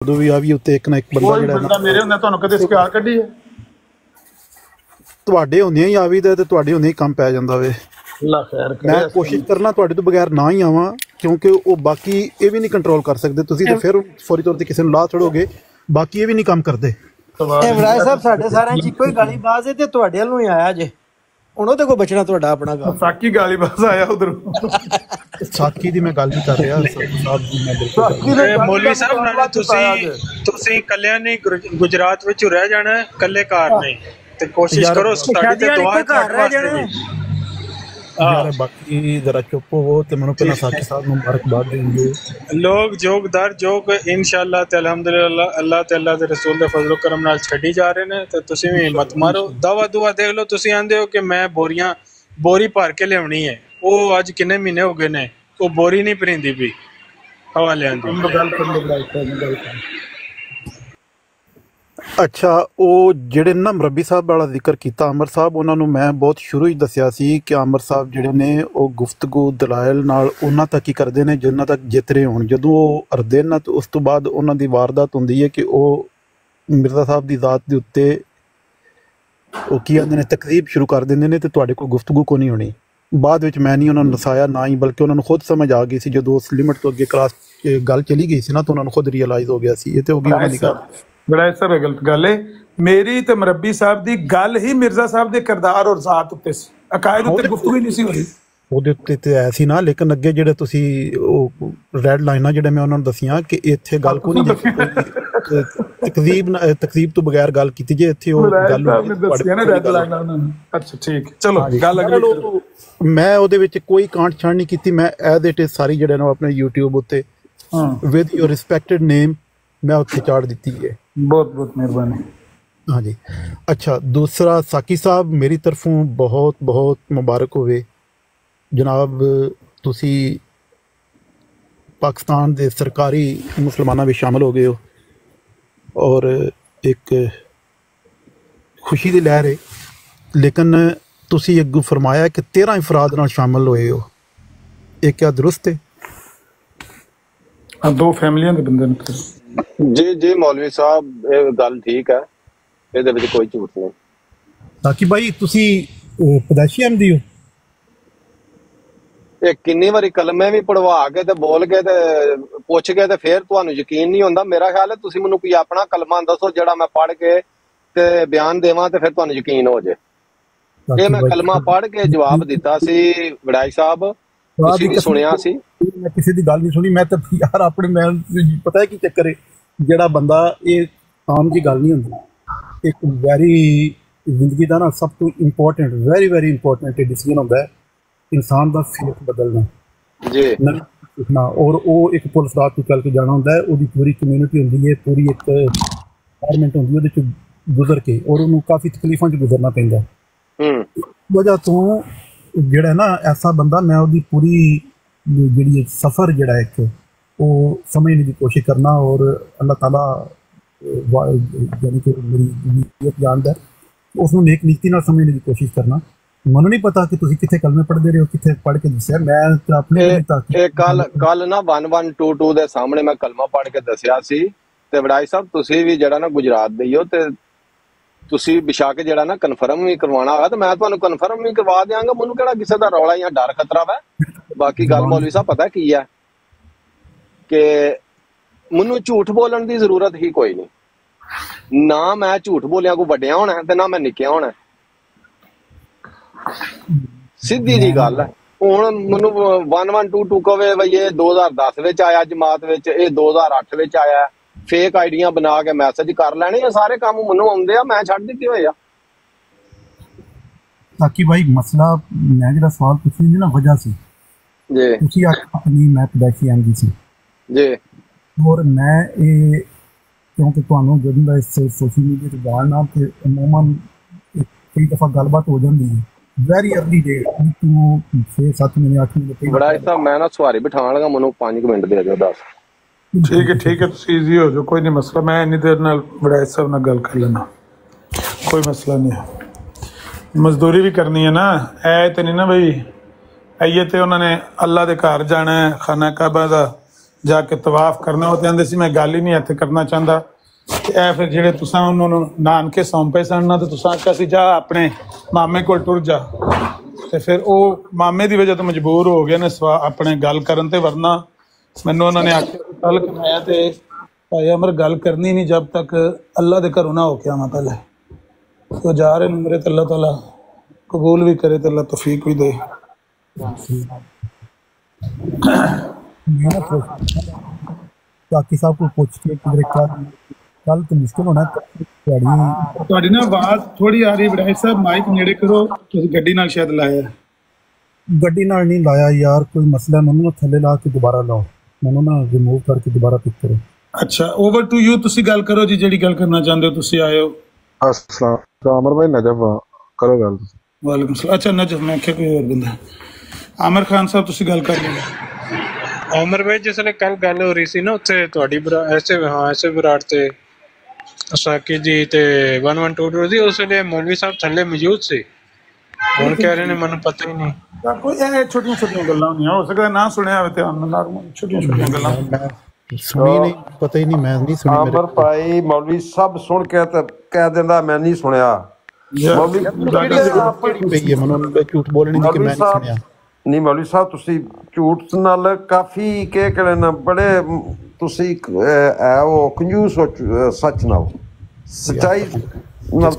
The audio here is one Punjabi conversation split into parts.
ਉਦੋਂ ਵੀ ਆ ਵੀ ਉੱਤੇ ਇੱਕ ਨਾ ਇੱਕ ਬੰਦਾ ਜਿਹੜਾ ਮੇਰੇ ਹੁੰਦੇ ਤੁਹਾਨੂੰ ਕਦੇ ਸ਼ਿਕਾਰ ਕੱਢੀ ਹੈ ਤੁਹਾਡੇ ਹੁੰਦੀਆਂ ਹੀ ਆਵੀ ਦਾ ਤੇ ਤੁਹਾਡੇ ਹੁੰਦੇ ਹੀ ਕੰਮ ਪੈ ਜਾਂਦਾ ਵੇ। ਅੱਲਾ ਖੈਰ ਕਰੇ। ਮੈਂ ਕੋਸ਼ਿਸ਼ ਕਰਨਾ ਤੁਹਾਡੇ ਤੋਂ ਬਗੈਰ ਨਾ ਹੀ ਆਵਾਂ ਕਿਉਂਕਿ ਉਹ ਬਾਕੀ ਇਹ ਵੀ ਨਹੀਂ ਕੰਟਰੋਲ ਕਰ ਸਕਦੇ ਤੁਸੀਂ ਤੇ ਫਿਰ ਫੌਰੀ ਤੌਰ ਤੇ ਕਿਸੇ ਨੂੰ ਲਾ ਛੜੋਗੇ ਬਾਕੀ ਇਹ ਵੀ ਨਹੀਂ ਕੰਮ ਕਰਦੇ। ਇਹ ਵਰਾਏ ਸਾਹਿਬ ਸਾਡੇ ਸਾਰਿਆਂ 'ਚ ਕੋਈ ਗਾਲੀਬਾਜ਼ ਹੈ ਤੇ ਤੁਹਾਡੇ ਵੱਲੋਂ ਹੀ ਆਇਆ ਜੇ ਹੁਣ ਉਹਦੇ ਕੋਲ ਬਚਣਾ ਤੁਹਾਡਾ ਆਪਣਾ ਕੰਮ। ਸਾਕੀ ਗਾਲੀਬਾਜ਼ ਆਇਆ ਉਧਰ ਸਾਕੀ ਦੀ ਮੈਂ ਗੱਲ ਨਹੀਂ ਕਰ ਰਿਹਾ ਸਾਹਿਬ ਜੀ ਮੈਂ ਬਿਲਕੁਲ ਮੌਲਵੀ ਸਾਹਿਬ ਨਾਲ ਤੁਸੀਂ ਕੱਲਿਆਂ ਨਹੀਂ ਗੁਜਰਾਤ ਵਿੱਚ ਰਹਿ ਜਾਣਾ ਕੱਲੇ ਘਰ ਨਹੀਂ ਤੇ ਕੋਸ਼ਿਸ਼ ਕਰੋ ਤੁਹਾਡੀ ਤੇ ਦੁਆ ਘਰ ਰਹਿ ਜਾਣਾ ਯਾਰ ਬਾਕੀ ਜਰਾ ਚੁੱਪ ਹੋ ਤੇ ਮੈਨੂੰ ਪਹਿਲਾਂ ਸਾਕੀ ਸਾਹਿਬ ਨੂੰ ਮੁਬਾਰਕਬਾਦ ਦੇਂਗੇ ਲੋग जोगदार जोग इंशाअल्लाह ते अल्हम्दुलिल्लाह अल्लाह ते अल्लाह दे रसूल दे फजलो करम नाल छड्डी जा रहे ने ते तुसीं भी हिम्मत मारो दवा दुआ देख लो तुसीं आंदे हो कि मैं बोरी भर के लियावनी है ਉਹ ਅੱਜ ਕਿੰਨੇ ਮਹੀਨੇ ਹੋ ਗਏ ਨੇ ਉਹ ਬੋਰੀ ਨਹੀਂ ਭਰਿੰਦੀ ਪਈ ਹਵਾਲਿਆਂ ਦੀ। ਅੱਛਾ ਉਹ ਜਿਹੜੇ ਨਾ ਮਰਬੀ ਸਾਹਿਬ ਵਾਲਾ ਜ਼ਿਕਰ ਕੀਤਾ ਅਮਰ ਸਾਹਿਬ ਉਹਨਾਂ ਨੂੰ ਮੈਂ ਬਹੁਤ ਸ਼ੁਰੂ ਹੀ ਦੱਸਿਆ ਸੀ ਕਿ ਅਮਰ ਸਾਹਿਬ ਜਿਹੜੇ ਨੇ ਉਹ ਗੁਫ਼ਤਗੂ ਦਲਾਇਲ ਨਾਲ ਉਹਨਾਂ ਤੱਕ ਹੀ ਕਰਦੇ ਨੇ ਜਿਨ੍ਹਾਂ ਤੱਕ ਜਿੱਤ ਰਹੇ ਹੋਣ। ਜਦੋਂ ਉਹ ਅਰਦੇ ਨਾ ਤਾਂ ਉਸ ਤੋਂ ਬਾਅਦ ਉਹਨਾਂ ਦੀ ਵਾਰਦਾਤ ਹੁੰਦੀ ਹੈ ਕਿ ਉਹ ਮਿਰਜ਼ਾ ਸਾਹਿਬ ਦੀ ਜ਼ਾਤ ਦੇ ਉੱਤੇ ਉਹ ਕੀ ਕਹਿੰਦੇ ਨੇ ਤਕਜ਼ੀਬ ਸ਼ੁਰੂ ਕਰ ਦਿੰਦੇ ਨੇ ਤੇ ਤੁਹਾਡੇ ਕੋਲ ਗੁਫ਼ਤਗੂ ਕੋ ਨਹੀਂ ਹੋਣੀ। ਬਾਅਦ ਵਿੱਚ ਮੈਂ ਨਹੀਂ ਉਹਨਾਂ ਨੂੰ ਨਸਾਇਆ ਨਾ ਹੀ ਬਲਕਿ ਉਹਨਾਂ ਨੂੰ ਖੁਦ ਸਮਝ ਆ ਗਈ ਸੀ ਜਦੋਂ ਉਸ ਲਿਮਟ ਤੋਂ ਅੱਗੇ ਕਲਾਸ ਗੱਲ ਚਲੀ ਗਈ ਸੀ ਨਾ ਤਾਂ ਉਹਨਾਂ ਨੂੰ ਖੁਦ ਰੀਅਲਾਈਜ਼ ਹੋ ਗਿਆ ਸੀ ਇਹ ਤੇ ਹੋ ਗਈ ਉਹਨਾਂ ਦੀ ਗੱਲ। ਬੜਾ ਸਰ ਗਲਤ ਗੱਲ ਹੈ ਮੇਰੀ ਤੇ ਮਰਬੀ ਸਾਹਿਬ ਦੀ ਗੱਲ ਹੀ ਮਿਰਜ਼ਾ ਸਾਹਿਬ ਦੇ ਕਿਰਦਾਰ ਔਰ ਜ਼ਾਤ ਉੱਤੇ ਸੀ ਅਕਾਇਦ ਉੱਤੇ ਗੁਫ਼ਤਗੂ ਹੀ ਨਹੀਂ ਸੀ ਹੋ ਰਹੀ ਉਹਦੇ ਉੱਤੇ ਤੇ ਐ ਸੀ ਨਾ ਲੇਕਿਨ ਅੱਗੇ ਜਿਹੜੇ ਤੁਸੀਂ ਉਹ ਰੈਡ ਲਾਈਨਾਂ ਜਿਹੜੇ ਮੈਂ ਉਹਨਾਂ ਨੂੰ ਦੱਸੀਆਂ ਕਿ ਇੱਥੇ ਗੱਲ ਕੋਈ ਨਹੀਂ ਤਕਜ਼ੀਬ ਤੋਂ ਬਗੈਰ ਗੱਲ ਕੀਤੀ ਜੇ ਇੱਥੇ ਉਹ ਗੱਲ ਅੱਛਾ ਠੀਕ ਚਲੋ ਗੱਲ ਮੈਂ ਉਹਦੇ ਵਿੱਚ ਕੋਈ ਕਾਂਟ ਛਾਂਟ ਨਹੀਂ ਕੀਤੀ ਮੈਂ ਐਜ਼ ਇਟ ਇਜ਼ ਸਾਰੀ ਜਿਹੜੇ ਨੇ ਆਪਣੇ YouTube ਉੱਤੇ ਵਿਦ ਯੋਰ ਰਿਸਪੈਕਟਡ ਨੇਮ ਮੈਂ ਉੱਥੇ ਚਾੜ ਦਿੱਤੀ ਹੈ। ਬਹੁਤ ਬਹੁਤ ਮਿਹਰਬਾਨੀ। ਹਾਂਜੀ ਅੱਛਾ ਦੂਸਰਾ ਸਾਕੀ ਸਾਹਿਬ ਮੇਰੀ ਤਰਫੋਂ ਬਹੁਤ ਬਹੁਤ ਮੁਬਾਰਕ ਹੋਵੇ ਜਨਾਬ ਤੁਸੀਂ ਪਾਕਿਸਤਾਨ ਦੇ ਸਰਕਾਰੀ ਮੁਸਲਮਾਨਾਂ ਵਿੱਚ ਸ਼ਾਮਲ ਹੋ ਗਏ ਹੋ ਔਰ ਇੱਕ ਖੁਸ਼ੀ ਦੀ ਲਹਿਰ ਹੈ ਲੇਕਿਨ ਤੁਸੀਂ ਅੱਗੋਂ ਫਰਮਾਇਆ ਕਿ 13 ਅਫਰਾਦ ਨਾਲ ਸ਼ਾਮਲ ਹੋਏ ਹੋ ਇਹ ਕਿਆ ਦਰੁਸਤ ਹੈ? ਦੋ ਫੈਮਲੀਆਂ ਦੇ ਬੰਦੇ ਨੇ ਜੀ ਮੌਲਵੀ ਸਾਹਿਬ ਇਹ ਗੱਲ ਠੀਕ ਹੈ ਇਹਦੇ ਵਿੱਚ ਕੋਈ ਝੂਠ ਨਹੀਂ। ਤਾਕਿ ਭਾਈ ਤੁਸੀਂ ਪਦਾਸ਼ੀ ਅਹਿਮਦੀ ਹੋ ਇਹ ਕਿੰਨੀ ਵਾਰੀ ਕਲਮੇ ਵੀ ਪੜਵਾ ਕੇ ਤੇ ਬੋਲ ਕੇ ਤੇ ਪੁੱਛ ਕੇ ਤੇ ਫਿਰ ਤੁਹਾਨੂੰ ਯਕੀਨ ਨਹੀਂ ਹੁੰਦਾ। ਮੇਰਾ ਖਿਆਲ ਹੈ ਤੁਸੀਂ ਮੈਨੂੰ ਕੋਈ ਆਪਣਾ ਕਲਮਾ ਦੱਸੋ ਜਿਹੜਾ ਮੈਂ ਪੜ੍ਹ ਕੇ ਤੇ ਬਿਆਨ ਦੇਵਾਂ ਤੇ ਫਿਰ ਤੁਹਾਨੂੰ ਯਕੀਨ ਹੋ ਜੇ। ਇਹ ਮੈਂ ਕਲਮਾ ਪੜ੍ਹ ਕੇ ਜਵਾਬ ਦਿੱਤਾ ਸੀ ਵਡਾਈ ਸਾਹਿਬ ਤੁਸੀਂ ਵੀ ਸੁਣਿਆ ਸੀ। ਮੈਂ ਕਿਸੇ ਦੀ ਗੱਲ ਨਹੀਂ ਸੁਣੀ ਮੈਂ ਤਾਂ ਯਾਰ ਆਪਣੇ ਮੈਂ ਪਤਾ ਕੀ ਚੱਕਰ ਹੈ ਜਿਹੜਾ ਬੰਦਾ ਇਹ ਆਮ ਜੀ ਗੱਲ ਨਹੀਂ ਹੁੰਦੀ ਇੱਕ ਵੈਰੀ ਜ਼ਿੰਦਗੀ ਦਾ ਨਾ ਸਭ ਤੋਂ ਇੰਪੋਰਟੈਂਟ ਵੈਰੀ ਇੰਪੋਰਟੈਂਟ ਡਿਸੀਜਨ ਹੁੰਦਾ ਹੈ ਇਨਸਾਨ ਦਾ ਫੇਥ ਬਦਲਣਾ ਜੀ ਨਾ ਔਰ ਉਹ ਇੱਕ ਪੁਲਿਸ ਰਾਤ ਤੋਂ ਚੱਲ ਕੇ ਜਾਣਾ ਹੁੰਦਾ ਹੈ ਉਹਦੀ ਪੂਰੀ ਕਮਿਊਨਿਟੀ ਹੁੰਦੀ ਹੈ ਪੂਰੀ ਇੱਕ ਗਵਰਨਮੈਂਟ ਹੁੰਦੀ ਉਹਦੇ 'ਚ ਗੁਜ਼ਰ ਕੇ ਔਰ ਉਹਨੂੰ ਕਾਫੀ ਤਕਲੀਫਾਂ 'ਚ ਗੁਜ਼ਰਨਾ ਪੈਂਦਾ ਵਜ੍ਹਾ ਤੋਂ ਜਿਹੜਾ ਨਾ ਐਸਾ ਬੰਦਾ ਮੈਂ ਉਹਦੀ ਪੂਰੀ ਜਿਹੜੀ ਸਫ਼ਰ ਜਿਹੜਾ ਇੱਕ ਉਹ ਸਮਝਣ ਦੀ ਕੋਸ਼ਿਸ਼ ਕਰਨਾ ਔਰ ਅੱਲਾਹ ਤਾਲਾ ਯਾਨੀ ਕਿ ਮੇਰੀ ਜਾਣਦਾ ਉਸਨੂੰ ਨੇਕ ਨੀਤੀ ਨਾਲ ਸਮਝਣ ਦੀ ਕੋਸ਼ਿਸ਼ ਕਰਨਾ। ਮੈਨੂੰ ਨਹੀਂ ਪਤਾ ਕਿ ਤੁਸੀਂ ਕਿੱਥੇ ਕਲਮੇ ਪੜ੍ਹਦੇ ਰਹੇ ਹੋ ਕਿੱਥੇ ਪੜ੍ਹ ਕੇ ਦੱਸਿਆ ਮੈਂ ਆਪਣੇ ਕੱਲ ਨਾ 1122 ਦੇ ਸਾਹਮਣੇ ਮੈਂ ਕਲਮਾ ਪੜ੍ਹ ਕੇ ਦੱਸਿਆ ਸੀ ਤੇ ਵਡਾਈ ਸਾਹਿਬ ਤੁਸੀਂ ਵੀ ਜਿਹੜਾ ਨਾ ਗੁਜਰਾਤ ਦੇ ਹੀ ਹੋ ਤੇ ਤੁਸੀਂ ਬਿਸ਼ੱਕ ਜਿਹੜਾ ਨਾ ਕਨਫਰਮ ਵੀ ਕਰਵਾਉਣਾ ਹੋਇਆ ਤਾਂ ਮੈਂ ਤੁਹਾਨੂੰ ਕਨਫਰਮ ਵੀ ਕਰਵਾ ਦਿਆਂਗਾ ਮੈਨੂੰ ਕਿਹੜਾ ਕਿਸੇ ਦਾ ਰੌਲਾ ਜਾਂ ਡਰ ਖਤਰਾ ਵਾ। ਬਾਕੀ ਗੱਲ ਮੌਲਵੀ ਸਾਹਿਬ ਪਤਾ ਕੀ ਹੈ ਕਿ ਮੈਨੂੰ ਝੂਠ ਬੋਲਣ ਦੀ ਜ਼ਰੂਰਤ ਹੀ ਕੋਈ ਨਹੀਂ ਨਾ ਮੈਂ ਝੂਠ ਬੋਲਿਆ ਕੋਈ ਵੱਡਿਆ ਹੋਣਾ ਤੇ ਨਾ ਮੈਂ ਨਿੱਕਿਆ ਹੋਣਾ ਸਿੱਧੀ ਜੀ ਗੱਲ ਹੈ। ਹੁਣ ਮੈਨੂੰ 1122 ਕਵੇ ਬਈ ਇਹ 2010 ਵਿੱਚ ਆਇਆ ਜਮਾਤ ਵਿੱਚ ਇਹ 2008 ਵਿੱਚ ਆਇਆ ਫੇਕ ਆਈਡੀਆਂ ਬਣਾ ਕੇ ਮੈਸੇਜ ਕਰ ਲੈਣੇ ਇਹ ਸਾਰੇ ਕੰਮ ਮੈਨੂੰ ਆਉਂਦੇ ਆ ਮੈਂ ਛੱਡ ਦਿੱਤੇ ਹੋਏ ਆ। ਤਾਕਿ ਭਾਈ ਮਸਲਾ ਮੈਂ ਜਿਹੜਾ ਸਵਾਲ ਪੁੱਛੀ ਨਾ ਵਜ੍ਹਾ ਸੀ ਜੀ ਤੁਸੀਂ ਆਪਣੀ ਮੈਂ ਪਦਾਸ਼ੀ ਆਂਦੀ ਸੀ ਜੀ ਔਰ ਮੈਂ ਇਹ ਕਿਉਂਕਿ ਤੁਹਾਨੂੰ ਜਦੋਂ ਦਾ ਇਸ ਸੋਸ਼ਲ ਮੀਡੀਆ 'ਤੇ ਜਾਣਨਾ ਤੇ ਅਮੂਮਨ ਕਈ ਦਫਾ ਗੱਲਬਾਤ ਹੋ ਜਾਂਦੀ ਹੈ ਵੈਰੀ ਅਰਲੀ ਡੇ ਤੋਂ 6-7 ਮਹੀਨੇ 8 ਮਹੀਨੇ ਬੜਾ ਇਸ ਮੈਂ ਨਾ ਸਵਾਰੀ ਬਿਠਾਉਣ ਲਗਾ ਮੈਨੂੰ 5 ਮਿੰਟ ਦੇ ਦਿਓ 10 ਠੀਕ ਹੈ ਤੁਸੀਂ ਈਜ਼ੀ ਹੋ ਜਾਓ ਕੋਈ ਨਹੀਂ ਮਸਲਾ ਮੈਂ ਇੰਨੀ ਦੇਰ ਨਾਲ ਵਡਾਈ ਸਾਹਿਬ ਨਾਲ ਗੱਲ ਕਰ ਲੈਣਾ ਕੋਈ ਮਸਲਾ ਨਹੀਂ ਹੈ। ਮਜ਼ਦੂਰੀ ਵੀ ਕਰਨੀ ਹੈ ਨਾ ਐ ਤੇ ਨਹੀਂ ਨਾ ਬਈ ਆਈਏ ਤੇ ਉਹਨਾਂ ਨੇ ਅੱਲਾ ਦੇ ਘਰ ਜਾਣਾ ਖਾਨਾ ਕਾਬਾ ਦਾ ਜਾ ਕੇ ਤਵਾਫ ਕਰਨਾ। ਉਹ ਤੇ ਕਹਿੰਦੇ ਸੀ ਮੈਂ ਗੱਲ ਹੀ ਨਹੀਂ ਇੱਥੇ ਕਰਨਾ ਚਾਹੁੰਦਾ। ਤੇ ਇਹ ਫਿਰ ਜਿਹੜੇ ਤੁਸੀਂ ਉਹਨਾਂ ਨੂੰ ਨਾਨਕੇ ਸੌਂਪੇ ਸਨ ਨਾ, ਤੇ ਤੁਸੀਂ ਆਖਿਆ ਸੀ ਜਾ ਆਪਣੇ ਮਾਮੇ ਕੋਲ ਟੁਰ ਜਾ, ਤੇ ਫਿਰ ਉਹ ਮਾਮੇ ਦੀ ਵਜ੍ਹਾ ਤੋਂ ਮਜਬੂਰ ਹੋ ਗਏ ਨੇ ਆਪਣੇ ਗੱਲ ਕਰਨ ਤੇ, ਵਰਨਾ ਮੈਨੂੰ ਉਹਨਾਂ ਨੇ ਆਖਿਆ ਕੱਲ ਕਮਾਇਆ ਤੇ ਭਾਈ ਅਮਰ ਗੱਲ ਕਰਨੀ ਨਹੀਂ ਜਦ ਤੱਕ ਅੱਲਾ ਦੇ ਘਰੋਂ ਨਾ ਹੋ ਕੇ ਆਵਾਂ। ਪਹਿਲੇ तो जा रहे मेरे तो अल्लाह ताला कबूल भी करे, तो अल्लाह तौफीक भी दे। बाकी साहब को पूछ के कल तो मुश्किल होना। ਤੁਹਾਡੀ ਨਾ ਆਵਾਜ਼ ਥੋੜੀ ਆ ਰਹੀ ਬੜਾਈ ਸਾਹਿਬ, ਮਾਈਕ ਨੇੜੇ ਕਰੋ। ਤੁਸੀਂ ਗੱਡੀ ਨਾਲ ਸ਼ਾਇਦ ਲਾਇਆ। ਗੱਡੀ ਨਾਲ ਨਹੀਂ ਲਾਇਆ ਯਾਰ, ਕੋਈ ਮਸਲਾ। ਮੈਨੂੰ ਨਾ ਥੱਲੇ ਲਾ ਕੇ ਦੁਬਾਰਾ ਲਾਓ, ਮੈਨੂੰ ਨਾ ਰਿਮੂਵ ਕਰਕੇ ਦੁਬਾਰਾ ਪਿਕ ਕਰੋ। ਅੱਛਾ, ਓਵਰ ਟੂ ਯੂ, ਤੁਸੀਂ ਗੱਲ ਕਰੋ ਜੀ ਜਿਹੜੀ ਗੱਲ ਕਰਨਾ ਚਾਹੁੰਦੇ ਹੋ। ਤੁਸੀਂ ਆਏ ਹੋ। अस्सलाम आमिर भाई, नजफ करो गल। वालेकुम सलाम। अच्छा नजफ, मैं क्या कोई और बंदा। आमिर खान साहब ਤੁਸੀਂ ਗੱਲ ਕਰ ਲਓ। ਆਮਰ ਭਾਈ ਜਿਸਲੇ ਕੱਲ ਗੱਲ ਹੋ ਰਹੀ ਸੀ ਨਾ ਉੱਥੇ ਤੁਹਾਡੀ ਐਸੇ ਵਿਰਾਟ ਤੇ ਸਾਕੀ ਜੀ ਤੇ 1122 ਦੀ, ਉਸ ਵੇਲੇ ਮੌਲਵੀ ਸਾਹਿਬ ਥੱਲੇ ਮੌਜੂਦ ਸੀ। ਹੁਣ ਕਹਿ ਰਹੇ ਨੇ ਮੈਨੂੰ ਪਤਾ ਹੀ ਨਹੀਂ। ਕੋਈ ਇਹ ਛੋਟੀਆਂ ਛੋਟੀਆਂ ਗੱਲਾਂ ਹੁੰਦੀਆਂ, ਹੋ ਸਕਦਾ ਨਾ ਸੁਣਿਆ ਹੋਵੇ, ਧਿਆਨ ਨਾਲ। ਛੋਟੀਆਂ ਛੋਟੀਆਂ ਗੱਲਾਂ ਸੁਣੀ ਨਹੀਂ, ਪਤਾ ਹੀ ਨਹੀਂ, ਮੈਂ ਨਹੀਂ ਸੁਣੀ। ਆਮਰ ਭਾਈ ਮੌਲਵੀ ਸਭ ਸੁਣ ਕੇ ਤੇ ਕਹਿ ਦਿੰਦਾ ਮੈਂ ਨਹੀਂ ਸੁਣਿਆ। ਮੌਲਵੀ ਪਈ ਹੈ ਮੈਨੂੰ ਝੂਠ ਬੋਲਣੀ ਨਹੀਂ ਕਿ ਮੈਂ ਨਹੀਂ ਸੁਣਿਆ। ਨਹੀਂ ਮੌਲਵੀ ਸਾਹਿਬ, ਤੁਸੀਂ ਝੂਠ ਨਾਲ ਕਾਫੀ ਕਹਿ ਕੇ ਨਾ ਬੜੇ ਤੁਸੀਂ ਉਹ ਕੰਜੂਸ ਹੋ ਸੱਚ ਨਾਲ, ਸੱਚਾਈ ਨਾਲ